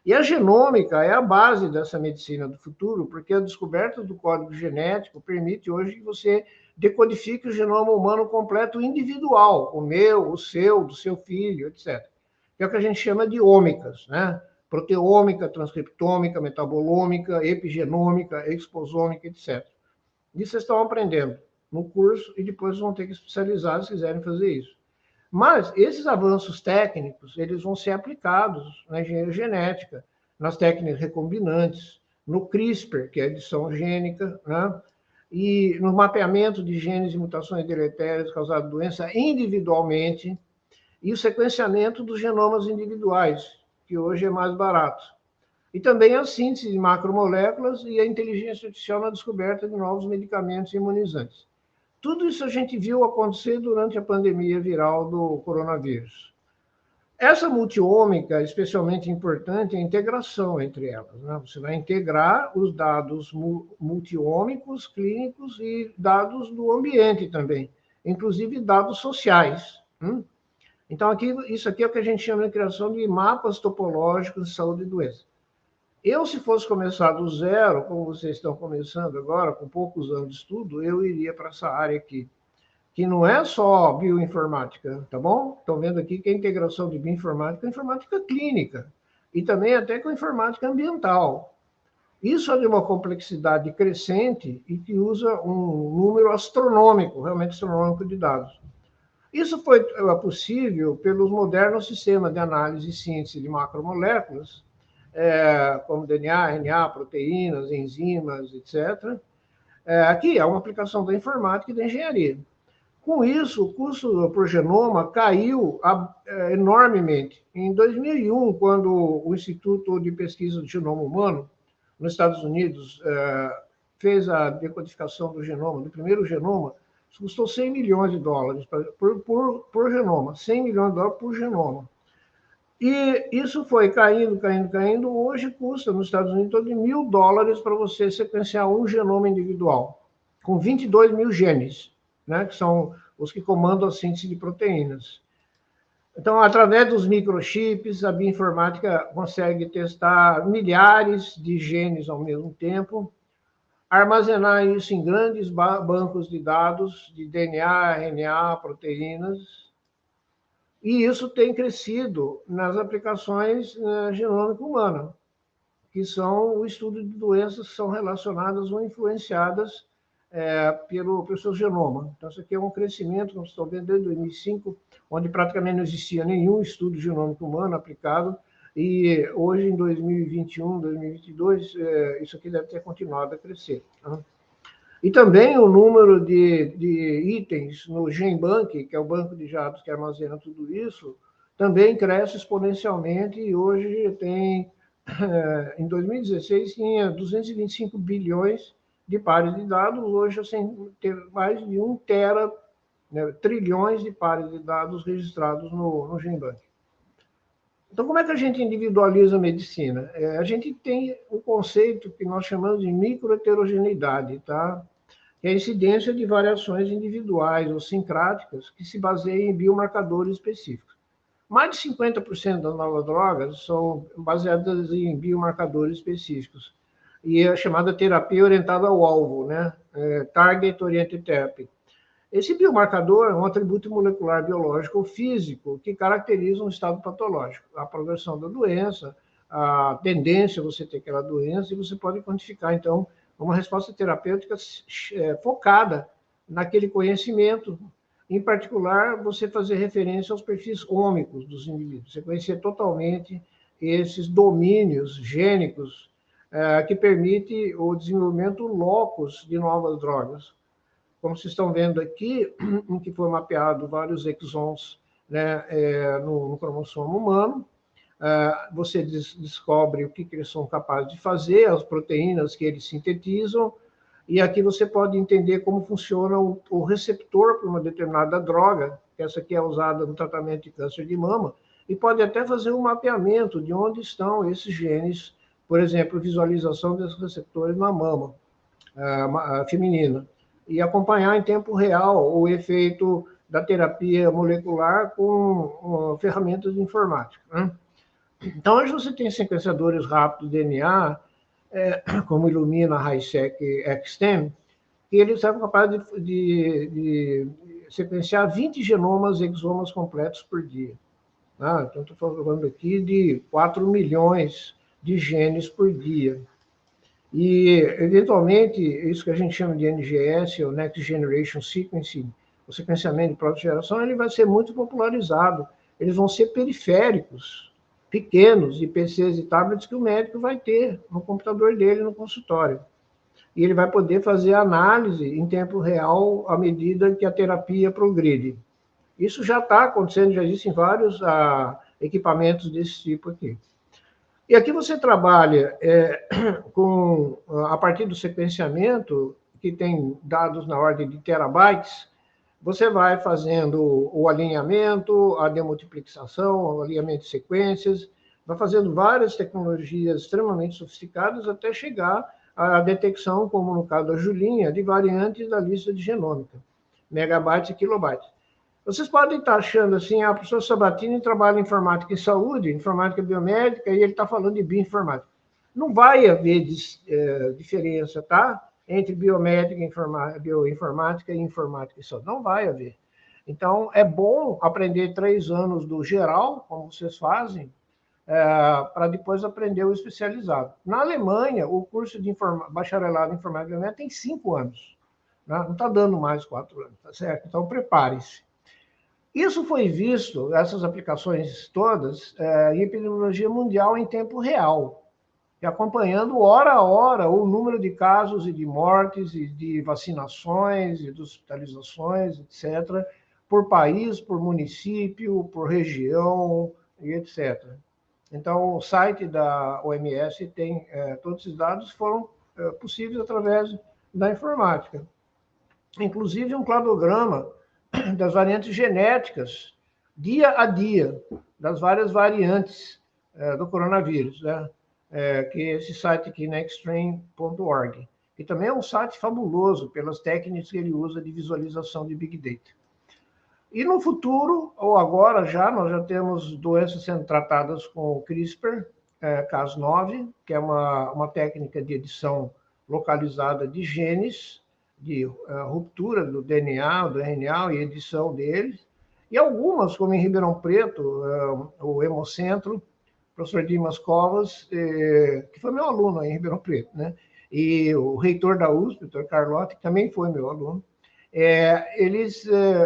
E a genômica é a base dessa medicina do futuro, porque a descoberta do código genético permite hoje que você decodifique o genoma humano completo individual, o meu, o seu, do seu filho, etc. Que é o que a gente chama de ômicas, né? Proteômica, transcriptômica, metabolômica, epigenômica, exposômica, etc. Isso vocês estão aprendendo no curso e depois vão ter que especializar se quiserem fazer isso. Mas esses avanços técnicos, eles vão ser aplicados na engenharia genética, nas técnicas recombinantes, no CRISPR, que é a edição gênica, né? E no mapeamento de genes e mutações deletérias causadas doença individualmente, e o sequenciamento dos genomas individuais, que hoje é mais barato. E também a síntese de macromoléculas e a inteligência artificial na descoberta de novos medicamentos e imunizantes. Tudo isso a gente viu acontecer durante a pandemia viral do coronavírus. Essa multiômica é especialmente importante a integração entre elas, né? Você vai integrar os dados multiômicos, clínicos e dados do ambiente também, inclusive dados sociais. Então, isso aqui é o que a gente chama de criação de mapas topológicos de saúde e doença. Eu, se fosse começar do zero, como vocês estão começando agora, com poucos anos de estudo, eu iria para essa área aqui, que não é só bioinformática, tá bom? Estão vendo aqui que é integração de bioinformática, informática clínica, e também até com informática ambiental. Isso é de uma complexidade crescente e que usa um número astronômico, realmente astronômico de dados. Isso foi possível pelos modernos sistemas de análise e síntese de macromoléculas, como DNA, RNA, proteínas, enzimas, etc. Aqui é uma aplicação da informática e da engenharia. Com isso, o custo por genoma caiu enormemente. Em 2001, quando o Instituto de Pesquisa do Genoma Humano, nos Estados Unidos, fez a decodificação do genoma, do primeiro genoma, isso custou 100 milhões de dólares por genoma, 100 milhões de dólares por genoma. E isso foi caindo, caindo, caindo. Hoje custa nos Estados Unidos todo de $1.000 para você sequenciar um genoma individual, com 22 mil genes, né, que são os que comandam a síntese de proteínas. Então, através dos microchips, a bioinformática consegue testar milhares de genes ao mesmo tempo, armazenar isso em grandes bancos de dados de DNA, RNA, proteínas, e isso tem crescido nas aplicações genômica humana, que são o estudo de doenças que são relacionadas ou influenciadas pelo seu genoma. Então, isso aqui é um crescimento que nós estamos vendo desde 2005, onde praticamente não existia nenhum estudo genômico humano aplicado, e hoje, em 2021, 2022, isso aqui deve ter continuado a crescer. Tá? E também o número de itens no GenBank, que é o banco de dados que armazena tudo isso, também cresce exponencialmente e hoje tem, em 2016, tinha 225 bilhões de pares de dados, hoje assim, tem mais de 1 tera, né, trilhões de pares de dados registrados no GenBank. Então, como é que a gente individualiza a medicina? A gente tem um conceito que nós chamamos de microheterogeneidade, tá? Que é a incidência de variações individuais ou sincráticas que se baseiam em biomarcadores específicos. Mais de 50% das novas drogas são baseadas em biomarcadores específicos. E é chamada terapia orientada ao alvo, né? Target Oriented Therapy. Esse biomarcador é um atributo molecular biológico ou físico que caracteriza um estado patológico, a progressão da doença, a tendência a você ter aquela doença, e você pode quantificar, então, uma resposta terapêutica focada naquele conhecimento. Em particular, você fazer referência aos perfis ômicos dos indivíduos, você conhecer totalmente esses domínios gênicos que permite o desenvolvimento locus de novas drogas. Como vocês estão vendo aqui, em que foi mapeado vários exons, né, no cromossomo humano, você descobre o que eles são capazes de fazer, as proteínas que eles sintetizam, e aqui você pode entender como funciona o receptor para uma determinada droga, que essa aqui é usada no tratamento de câncer de mama, e pode até fazer um mapeamento de onde estão esses genes, por exemplo, visualização desses receptores na mama feminina, e acompanhar em tempo real o efeito da terapia molecular com ferramentas de informática, né? Então, hoje você tem sequenciadores rápidos de DNA, como o Illumina, HiSeq e XTEM, que eles são capazes de sequenciar 20 genomas e exomas completos por dia. Então, estou falando aqui de 4 milhões de genes por dia. E, eventualmente, isso que a gente chama de NGS, ou Next Generation Sequencing, o sequenciamento de próxima geração, ele vai ser muito popularizado. Eles vão ser periféricos, pequenos, de PCs e tablets que o médico vai ter no computador dele, no consultório. E ele vai poder fazer análise em tempo real à medida que a terapia progride. Isso já está acontecendo, já existem vários equipamentos desse tipo aqui. E aqui você trabalha a partir do sequenciamento, que tem dados na ordem de terabytes, você vai fazendo o alinhamento, a demultiplicação, o alinhamento de sequências, vai fazendo várias tecnologias extremamente sofisticadas até chegar à detecção, como no caso da Julinha, de variantes da lista de genômica, megabytes e kilobytes. Vocês podem estar achando assim, a professora Sabatini trabalha em informática e saúde, informática biomédica, e ele está falando de bioinformática. Não vai haver diferença, tá? Entre biomédica, bioinformática e informática e saúde. Não vai haver. Então, é bom aprender 3 anos do geral, como vocês fazem, para depois aprender o especializado. Na Alemanha, o curso de bacharelado em informática biomédica tem 5 anos. Né? Não está dando mais 4 anos, tá certo? Então, prepare-se. Isso foi visto, essas aplicações todas, em epidemiologia mundial em tempo real, e acompanhando hora a hora o número de casos e de mortes, e de vacinações, e de hospitalizações, etc., por país, por município, por região, e etc. Então, o site da OMS tem todos esses dados, foram possíveis através da informática. Inclusive um cladograma das variantes genéticas, dia a dia, das várias variantes do coronavírus, né? Que é esse site aqui, nextstream.org, que também é um site fabuloso pelas técnicas que ele usa de visualização de Big Data. E no futuro, ou agora já, nós já temos doenças sendo tratadas com o CRISPR-Cas9, que é uma técnica de edição localizada de genes, de ruptura do DNA, do RNA e edição deles, e algumas, como em Ribeirão Preto, o Hemocentro, o professor Dimas Covas, que foi meu aluno em Ribeirão Preto, né? E o reitor da USP, o Dr. Carlotti, que também foi meu aluno,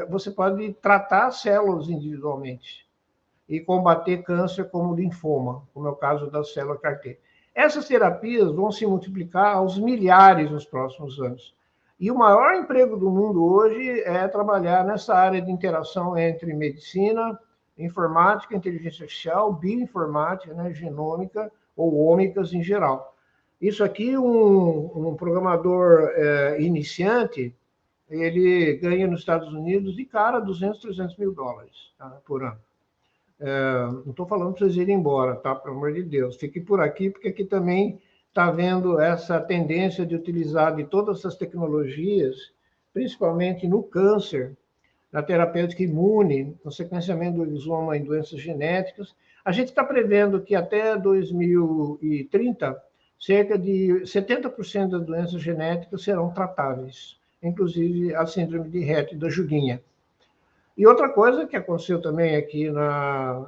você pode tratar células individualmente e combater câncer como linfoma, como é o caso da célula CAR-T. Essas terapias vão se multiplicar aos milhares nos próximos anos. E o maior emprego do mundo hoje é trabalhar nessa área de interação entre medicina, informática, inteligência artificial, bioinformática, né, genômica ou ômicas em geral. Isso aqui, um programador iniciante, ele ganha nos Estados Unidos de cara 200, 300 mil dólares, tá, por ano. Não estou falando para vocês irem embora, tá? Pelo amor de Deus. Fiquem por aqui, porque aqui também está vendo essa tendência de utilizar de todas essas tecnologias, principalmente no câncer, na terapêutica imune, no sequenciamento do exoma em doenças genéticas. A gente está prevendo que até 2030, cerca de 70% das doenças genéticas serão tratáveis, inclusive a síndrome de Rett da Juguinha. E outra coisa que aconteceu também aqui na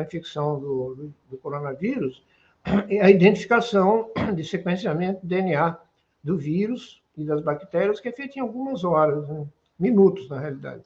infecção do coronavírus é a identificação de sequenciamento de DNA do vírus e das bactérias, que é feita em algumas horas, né? Minutos, na realidade.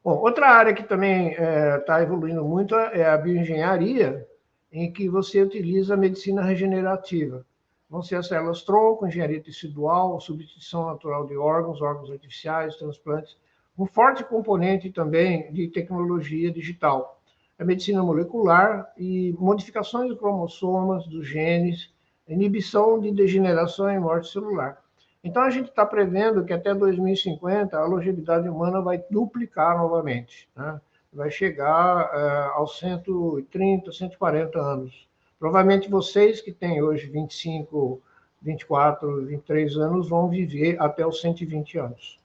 Bom, outra área que também está evoluindo muito é a bioengenharia, em que você utiliza a medicina regenerativa. Vão ser as células-tronco, engenharia tecidual, substituição natural de órgãos artificiais, transplantes, um forte componente também de tecnologia digital. A medicina molecular e modificações de cromossomas, dos genes, inibição de degeneração e morte celular. Então, a gente está prevendo que até 2050 a longevidade humana vai duplicar novamente, né? Vai chegar aos 130, 140 anos. Provavelmente vocês que têm hoje 25, 24, 23 anos vão viver até os 120 anos.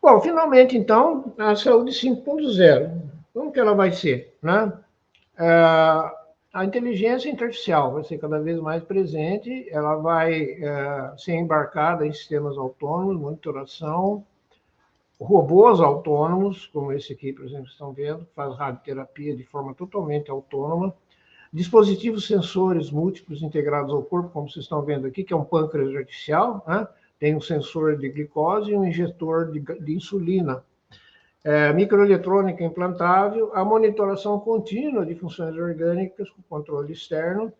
Bom, finalmente, então, a saúde 5.0. Como que ela vai ser, né? A inteligência artificial vai ser cada vez mais presente, ela vai ser embarcada em sistemas autônomos, monitoração, robôs autônomos, como esse aqui, por exemplo, estão vendo, que faz radioterapia de forma totalmente autônoma, dispositivos sensores múltiplos integrados ao corpo, como vocês estão vendo aqui, que é um pâncreas artificial, né? Tem um sensor de glicose e um injetor de insulina. Microeletrônica implantável, a monitoração contínua de funções orgânicas com controle externo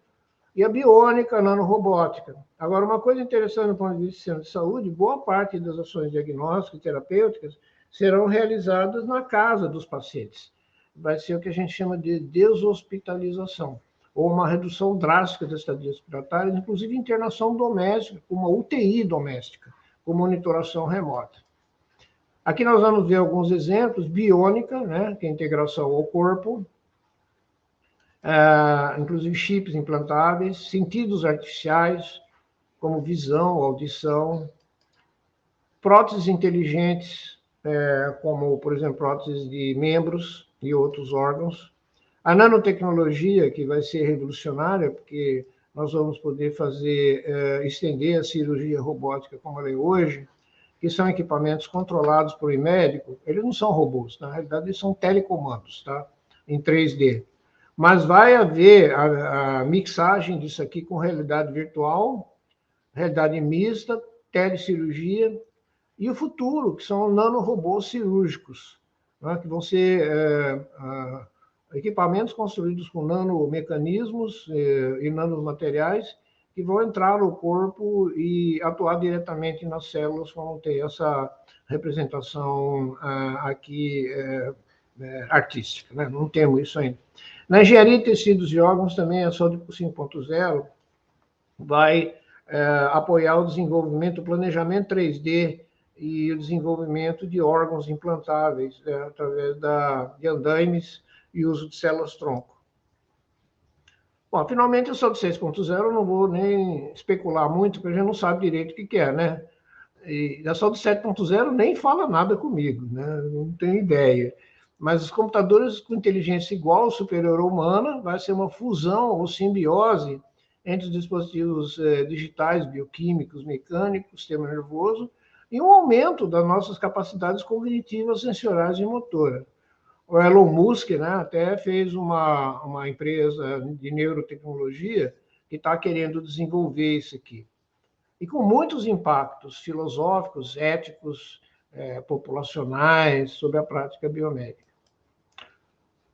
e a biônica, a nanorobótica. Agora, uma coisa interessante do ponto de vista do sistema de saúde, boa parte das ações diagnósticas e terapêuticas serão realizadas na casa dos pacientes. Vai ser o que a gente chama de deshospitalização, ou uma redução drástica das estadias respiratórias, inclusive internação doméstica, uma UTI doméstica, com monitoração remota. Aqui nós vamos ver alguns exemplos, biônica, né, que é a integração ao corpo, inclusive chips implantáveis, sentidos artificiais, como visão, audição, próteses inteligentes, como, por exemplo, próteses de membros e outros órgãos, a nanotecnologia, que vai ser revolucionária, porque nós vamos poder estender a cirurgia robótica como ela é hoje, que são equipamentos controlados por um médico. Eles não são robôs, na realidade eles são telecomandos, tá? Em 3D. Mas vai haver a mixagem disso aqui com realidade virtual, realidade mista, telecirurgia, e o futuro, que são nanorobôs cirúrgicos, né? Que vão ser equipamentos construídos com nanomecanismos e nanomateriais que vão entrar no corpo e atuar diretamente nas células, vão ter essa representação aqui artística, né? Não temos isso ainda. Na engenharia de tecidos e órgãos também, a saúde 5.0 vai apoiar o desenvolvimento, o planejamento 3D e o desenvolvimento de órgãos implantáveis através de andaimes e uso de células-tronco. Bom, finalmente, eu sou do 6.0, não vou nem especular muito, porque a gente não sabe direito o que é, né? E a só do 7.0 nem fala nada comigo, né? Não tenho ideia. Mas os computadores com inteligência igual ou superior à humana vai ser uma fusão ou simbiose entre os dispositivos digitais, bioquímicos, mecânicos, sistema nervoso, e um aumento das nossas capacidades cognitivas, sensoriais e motoras. O Elon Musk, né, até fez uma empresa de neurotecnologia que está querendo desenvolver isso aqui. E com muitos impactos filosóficos, éticos, populacionais sobre a prática biomédica.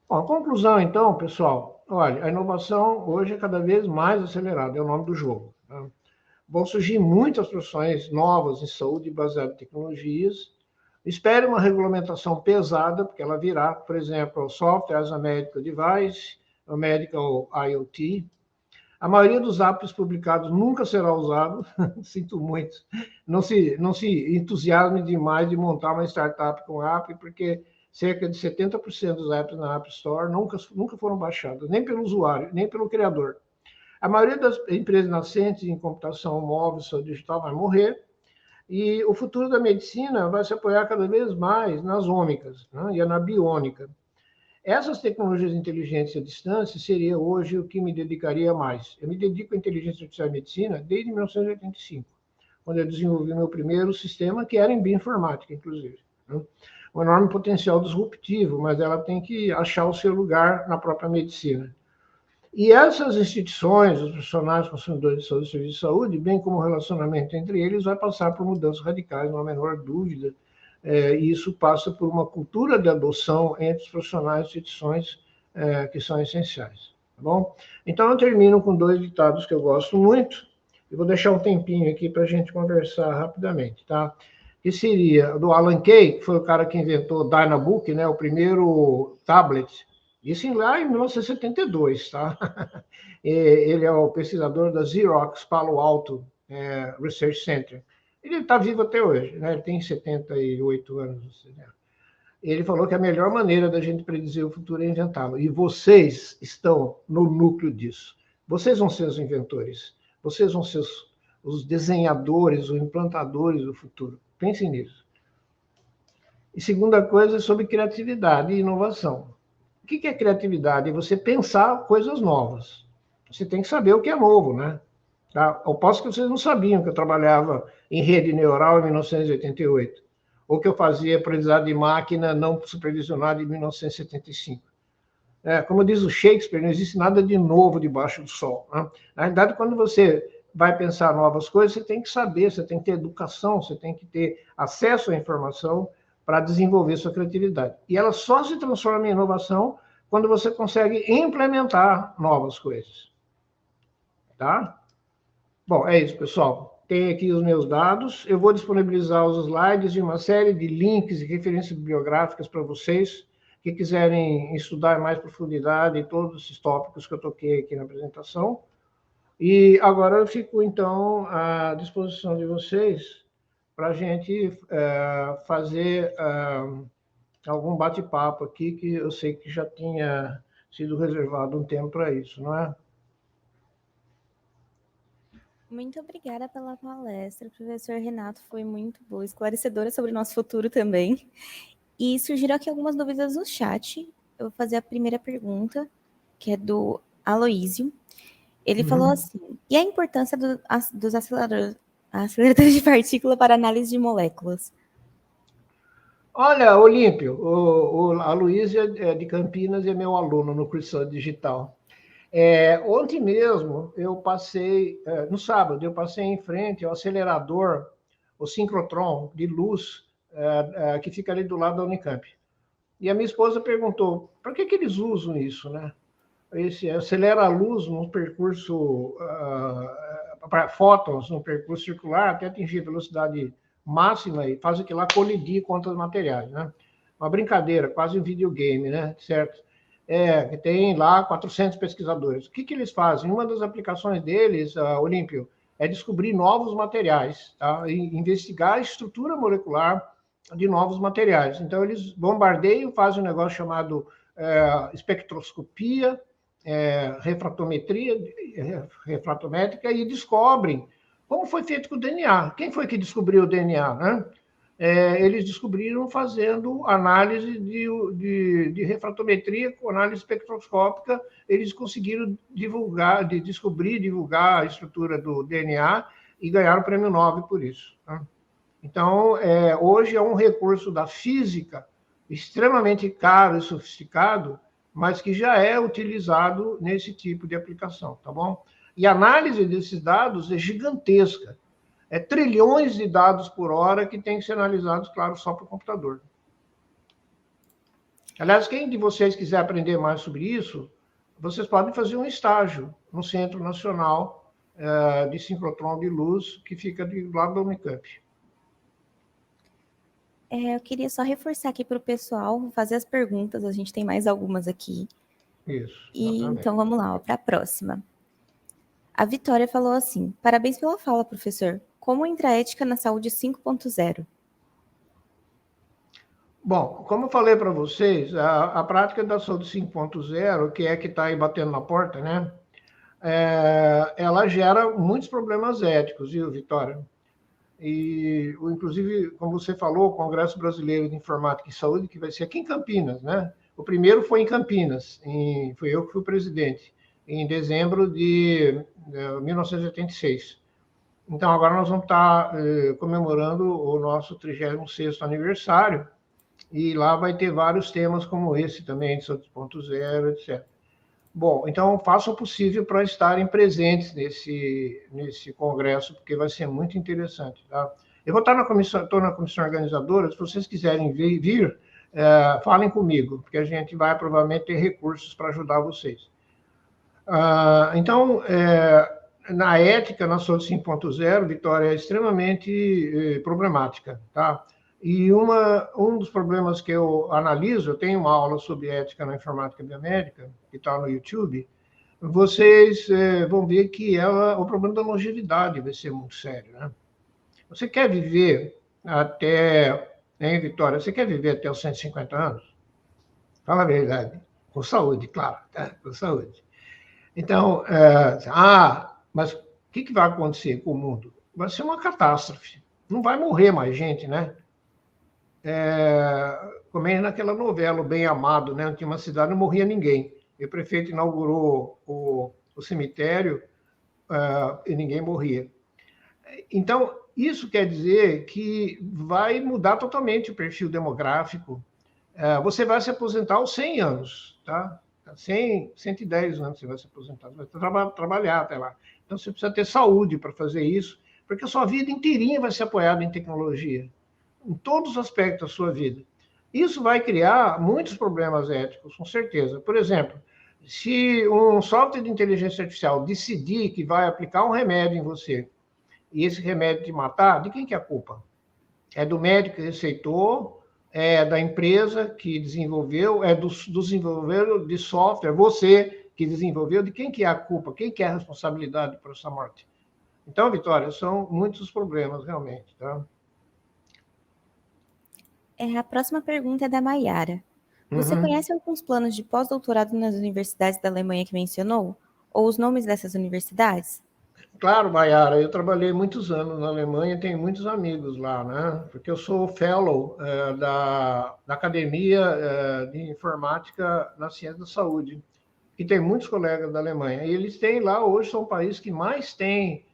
Bom, a conclusão, então, pessoal, olha, a inovação hoje é cada vez mais acelerada, é o nome do jogo. Tá? Vão surgir muitas profissões novas em saúde baseadas em tecnologias. Espere uma regulamentação pesada, porque ela virá, por exemplo, o Software as a Medical Device, o Medical IoT. A maioria dos apps publicados nunca será usado, sinto muito. Não se entusiasme demais de montar uma startup com app, porque cerca de 70% dos apps na App Store nunca foram baixados, nem pelo usuário, nem pelo criador. A maioria das empresas nascentes em computação móvel, saúde digital, vai morrer, e o futuro da medicina vai se apoiar cada vez mais nas ômicas, né, e na biônica. Essas tecnologias inteligentes à distância seria hoje o que me dedicaria mais. Eu me dedico à inteligência artificial e medicina desde 1985, quando eu desenvolvi meu primeiro sistema, que era em bioinformática, inclusive. Né? Um enorme potencial disruptivo, mas ela tem que achar o seu lugar na própria medicina. E essas instituições, os profissionais, consumidores de saúde e serviços de saúde, bem como o relacionamento entre eles, vai passar por mudanças radicais, não há a menor dúvida. E isso passa por uma cultura de adoção entre os profissionais e instituições que são essenciais. Tá bom? Então, eu termino com dois ditados que eu gosto muito, e vou deixar um tempinho aqui para a gente conversar rapidamente, tá? Que seria do Alan Kay, que foi o cara que inventou o Dynabook, né, o primeiro tablet. Isso lá em 1972, tá? Ele é o pesquisador da Xerox Palo Alto Research Center. Ele está vivo até hoje, né? Ele tem 78 anos. Né? Ele falou que a melhor maneira da gente predizer o futuro é inventá-lo. E vocês estão no núcleo disso. Vocês vão ser os inventores. Vocês vão ser os desenhadores, os implantadores do futuro. Pensem nisso. E segunda coisa é sobre criatividade e inovação. O que é criatividade? É você pensar coisas novas. Você tem que saber o que é novo, né? Tá? Eu posso que vocês não sabiam que eu trabalhava em rede neural em 1988, ou que eu fazia aprendizado de máquina não supervisionado em 1975. Como diz o Shakespeare, não existe nada de novo debaixo do sol. Né? Na realidade, quando você vai pensar novas coisas, você tem que saber, você tem que ter educação, você tem que ter acesso à informação para desenvolver sua criatividade. E ela só se transforma em inovação quando você consegue implementar novas coisas. Tá? Bom, é isso, pessoal. Tem aqui os meus dados. Eu vou disponibilizar os slides e uma série de links e referências bibliográficas para vocês que quiserem estudar em mais profundidade todos esses tópicos que eu toquei aqui na apresentação. E agora eu fico, então, à disposição de vocês para a gente fazer algum bate-papo aqui, que eu sei que já tinha sido reservado um tempo para isso, não é? Muito obrigada pela palestra, professor Renato, foi muito boa, esclarecedora sobre o nosso futuro também. E surgiram aqui algumas dúvidas no chat. Eu vou fazer a primeira pergunta, que é do Aloísio. Ele falou assim, e a importância dos aceleradores de partícula para análise de moléculas? Olha, Olímpio, a Luísa é de Campinas e é meu aluno no curso digital. Ontem mesmo, eu passei, no sábado, eu passei em frente ao acelerador, o sincrotron de luz, que fica ali do lado da Unicamp. E a minha esposa perguntou, por que eles usam isso, né? Esse acelera a luz num percurso, para fótons, num percurso circular, até atingir a velocidade máxima e faz aquilo lá colidir com outros materiais, né? Uma brincadeira, quase um videogame, né? Certo? Tem lá 400 pesquisadores. O que eles fazem? Uma das aplicações deles, Olímpio, é descobrir novos materiais, tá? E investigar a estrutura molecular de novos materiais. Então, eles bombardeiam, fazem um negócio chamado espectroscopia, refratometria, refratométrica, e descobrem como foi feito com o DNA. Quem foi que descobriu o DNA, né? Eles descobriram fazendo análise de refratometria com análise espectroscópica. Eles conseguiram descobrir, divulgar a estrutura do DNA e ganharam o prêmio Nobel por isso. Tá? Então, hoje é um recurso da física extremamente caro e sofisticado, mas que já é utilizado nesse tipo de aplicação, tá bom? E a análise desses dados é gigantesca. É trilhões de dados por hora que tem que ser analisados, claro, só para o computador. Aliás, quem de vocês quiser aprender mais sobre isso, vocês podem fazer um estágio no Centro Nacional de Sincrotrão de Luz, que fica do lado da Unicamp. Eu queria só reforçar aqui para o pessoal fazer as perguntas, a gente tem mais algumas aqui. Isso. Então vamos lá, para a próxima. A Vitória falou assim: parabéns pela fala, professor. Como entra a ética na saúde 5.0? Bom, como eu falei para vocês, a prática da saúde 5.0, que está aí batendo na porta, né? Ela gera muitos problemas éticos, viu, Vitória? E, inclusive, como você falou, o Congresso Brasileiro de Informática e Saúde, que vai ser aqui em Campinas, né? O primeiro foi em Campinas, fui eu que fui presidente, em dezembro de 1986. Então, agora nós vamos estar comemorando o nosso 36º aniversário, e lá vai ter vários temas como esse também, de saúde 5.0, etc. Bom, então façam o possível para estarem presentes nesse congresso, porque vai ser muito interessante. Tá? Eu vou estar estou na comissão organizadora, se vocês quiserem vir, falem comigo, porque a gente vai provavelmente ter recursos para ajudar vocês. Então, na ética, na saúde 5.0, Vitória, é extremamente problemática. Tá? E um dos problemas que eu analiso, eu tenho uma aula sobre ética na informática biomédica, que está no YouTube, vocês vão ver que o problema da longevidade vai ser muito sério. Né? Você quer viver até, hein, Vitória, você quer viver até os 150 anos? Fala a verdade. Com saúde, claro, tá? Com saúde. Então, mas o que vai acontecer com o mundo? Vai ser uma catástrofe. Não vai morrer mais gente, né? Como é naquela novela, O Bem Amado, né? Tinha uma cidade, não morria ninguém. E o prefeito inaugurou o cemitério e ninguém morria. Então, isso quer dizer que vai mudar totalmente o perfil demográfico. Você vai se aposentar aos 100 anos, tá? 110 anos você vai se aposentar, você vai trabalhar até lá. Então, você precisa ter saúde para fazer isso, porque a sua vida inteirinha vai ser apoiada em tecnologia, em todos os aspectos da sua vida. Isso vai criar muitos problemas éticos, com certeza. Por exemplo, se um software de inteligência artificial decidir que vai aplicar um remédio em você, e esse remédio te matar, de quem que é a culpa? É do médico que receitou, é da empresa que desenvolveu, é do desenvolvedor de software, você que desenvolveu, de quem que é a culpa? Quem que é a responsabilidade por essa morte? Então, Vitória, são muitos problemas, realmente. Tá? A próxima pergunta é da Maiara. Você conhece alguns planos de pós-doutorado nas universidades da Alemanha que mencionou? Ou os nomes dessas universidades? Claro, Maiara, eu trabalhei muitos anos na Alemanha, tenho muitos amigos lá, né? Porque eu sou fellow da Academia de Informática na Ciência da Saúde, e tem muitos colegas da Alemanha. E eles têm lá, hoje, são o país que mais tem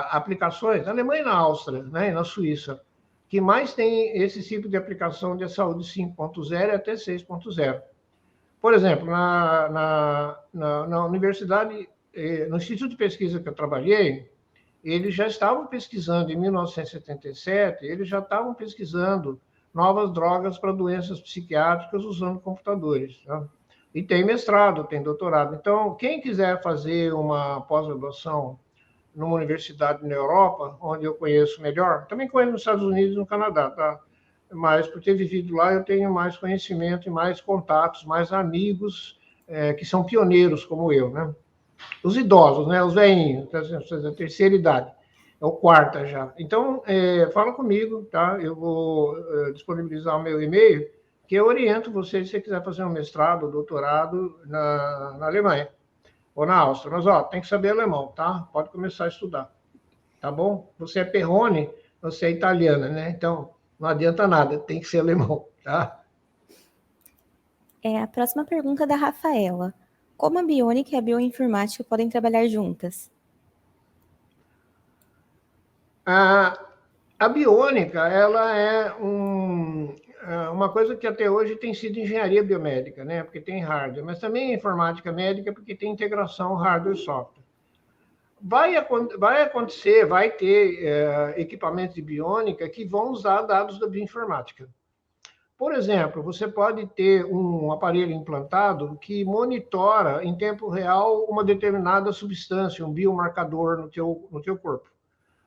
aplicações, na Alemanha e na Áustria, né? E na Suíça, que mais tem esse tipo de aplicação de saúde 5.0 e até 6.0. Por exemplo, na universidade, no Instituto de Pesquisa que eu trabalhei, eles já estavam pesquisando, em 1977, eles já estavam pesquisando novas drogas para doenças psiquiátricas usando computadores. Tá? E tem mestrado, tem doutorado. Então, quem quiser fazer uma pós-graduação numa universidade na Europa, onde eu conheço melhor, também conheço nos Estados Unidos e no Canadá, tá? Mas por ter vivido lá, eu tenho mais conhecimento e mais contatos, mais amigos que são pioneiros como eu, né? Os idosos, né? Os velhinhos, da terceira idade. É o quarta já. Então, fala comigo, tá? Eu vou disponibilizar o meu e-mail, que eu oriento você se você quiser fazer um mestrado, doutorado na Alemanha ou na Áustria. Mas, ó, tem que saber alemão, tá? Pode começar a estudar, tá bom? Você é Perrone, você é italiana, né? Então, não adianta nada, tem que ser alemão, tá? A próxima pergunta é da Rafaela. Como a biônica e a bioinformática podem trabalhar juntas? A biônica, ela é uma coisa que até hoje tem sido engenharia biomédica, né? Porque tem hardware, mas também informática médica, porque tem integração hardware e software. Vai acontecer, vai ter equipamentos de biônica que vão usar dados da bioinformática. Por exemplo, você pode ter um aparelho implantado que monitora em tempo real uma determinada substância, um biomarcador no teu corpo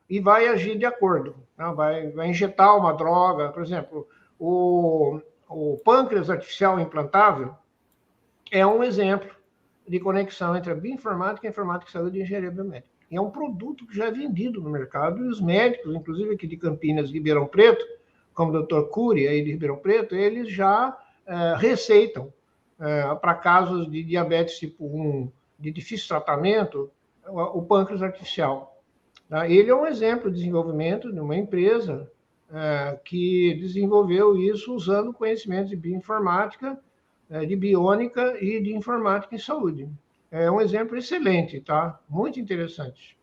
e vai agir de acordo. Né? Vai injetar uma droga, por exemplo, o pâncreas artificial implantável é um exemplo de conexão entre a bioinformática, a informática de saúde e a engenharia biomédica. E é um produto que já é vendido no mercado e os médicos, inclusive aqui de Campinas, de Ribeirão Preto, como o Dr. Cury, aí de Ribeirão Preto, eles já receitam para casos de diabetes tipo 1, de difícil tratamento, o pâncreas artificial. Ele é um exemplo de desenvolvimento de uma empresa que desenvolveu isso usando conhecimentos de bioinformática, de biônica e de informática em saúde. É um exemplo excelente, tá? Muito interessante.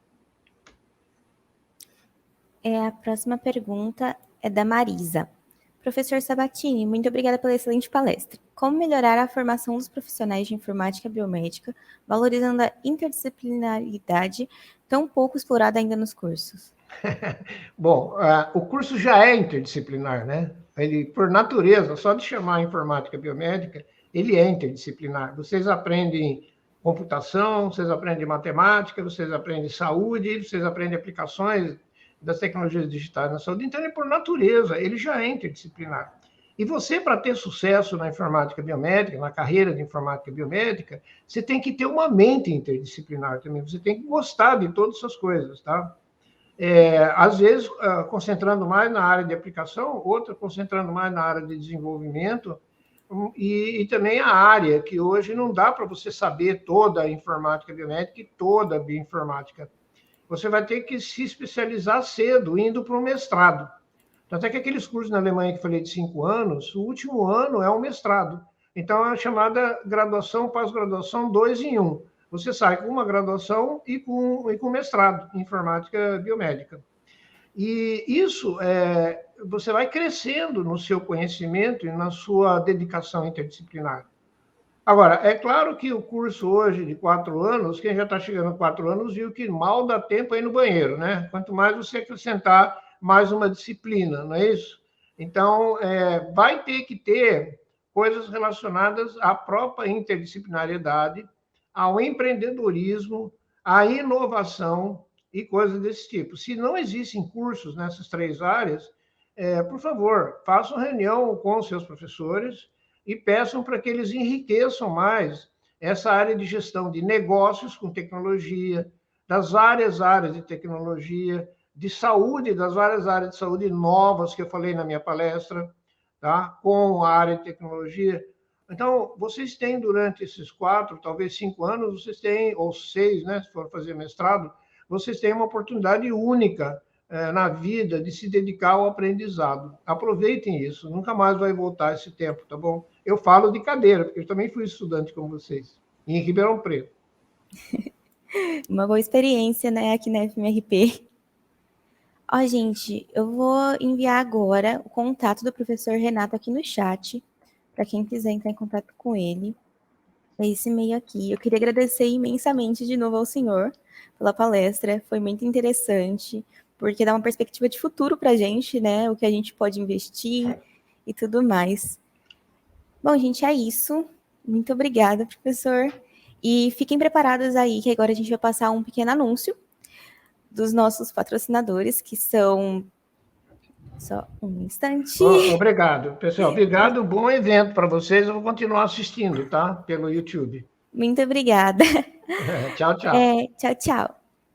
A próxima pergunta é da Marisa. Professor Sabatini, muito obrigada pela excelente palestra. Como melhorar a formação dos profissionais de informática biomédica, valorizando a interdisciplinaridade tão pouco explorada ainda nos cursos? Bom, o curso já é interdisciplinar, né? Ele, por natureza, só de chamar informática biomédica, ele é interdisciplinar. Vocês aprendem computação, vocês aprendem matemática, vocês aprendem saúde, vocês aprendem aplicações das tecnologias digitais na saúde. Então, ele, por natureza, ele já é interdisciplinar. E você, para ter sucesso na informática biomédica, na carreira de informática biomédica, você tem que ter uma mente interdisciplinar também. Você tem que gostar de todas essas coisas, tá? Às vezes, concentrando mais na área de aplicação, outra concentrando mais na área de desenvolvimento, e também a área, que hoje não dá para você saber toda a informática biomédica e toda a bioinformática. Você vai ter que se especializar cedo, indo para o mestrado. Até que aqueles cursos na Alemanha que eu falei de 5 anos, o último ano é um mestrado. Então, é a chamada graduação, pós-graduação 2 em 1. Você sai com uma graduação e com mestrado em informática biomédica. E isso, você vai crescendo no seu conhecimento e na sua dedicação interdisciplinar. Agora, é claro que o curso hoje de 4 anos, quem já está chegando a 4 anos, viu que mal dá tempo aí no banheiro, né? Quanto mais você acrescentar mais uma disciplina, não é isso? Então, vai ter que ter coisas relacionadas à própria interdisciplinariedade, ao empreendedorismo, à inovação e coisas desse tipo. Se não existem cursos nessas 3 áreas, por favor, façam reunião com os seus professores e peçam para que eles enriqueçam mais essa área de gestão de negócios com tecnologia, das várias áreas de tecnologia, de saúde, das várias áreas de saúde novas que eu falei na minha palestra, tá? Com a área de tecnologia. Então, vocês têm durante esses 4, talvez 5 anos, vocês têm, ou 6, né, se for fazer mestrado, vocês têm uma oportunidade única na vida de se dedicar ao aprendizado. Aproveitem isso, nunca mais vai voltar esse tempo, tá bom? Eu falo de cadeira, porque eu também fui estudante como vocês, em Ribeirão Preto. Uma boa experiência, né, aqui na FMRP. Ó, gente, eu vou enviar agora o contato do professor Renato aqui no chat, para quem quiser entrar em contato com ele. É esse e-mail aqui. Eu queria agradecer imensamente de novo ao senhor pela palestra, foi muito interessante, porque dá uma perspectiva de futuro para a gente, né, o que a gente pode investir e tudo mais. Bom, gente, é isso. Muito obrigada, professor. E fiquem preparados aí, que agora a gente vai passar um pequeno anúncio dos nossos patrocinadores, que são... Só um instante. Obrigado, pessoal. Obrigado, bom evento para vocês. Eu vou continuar assistindo, tá? Pelo YouTube. Muito obrigada. Tchau, tchau. Tchau, tchau.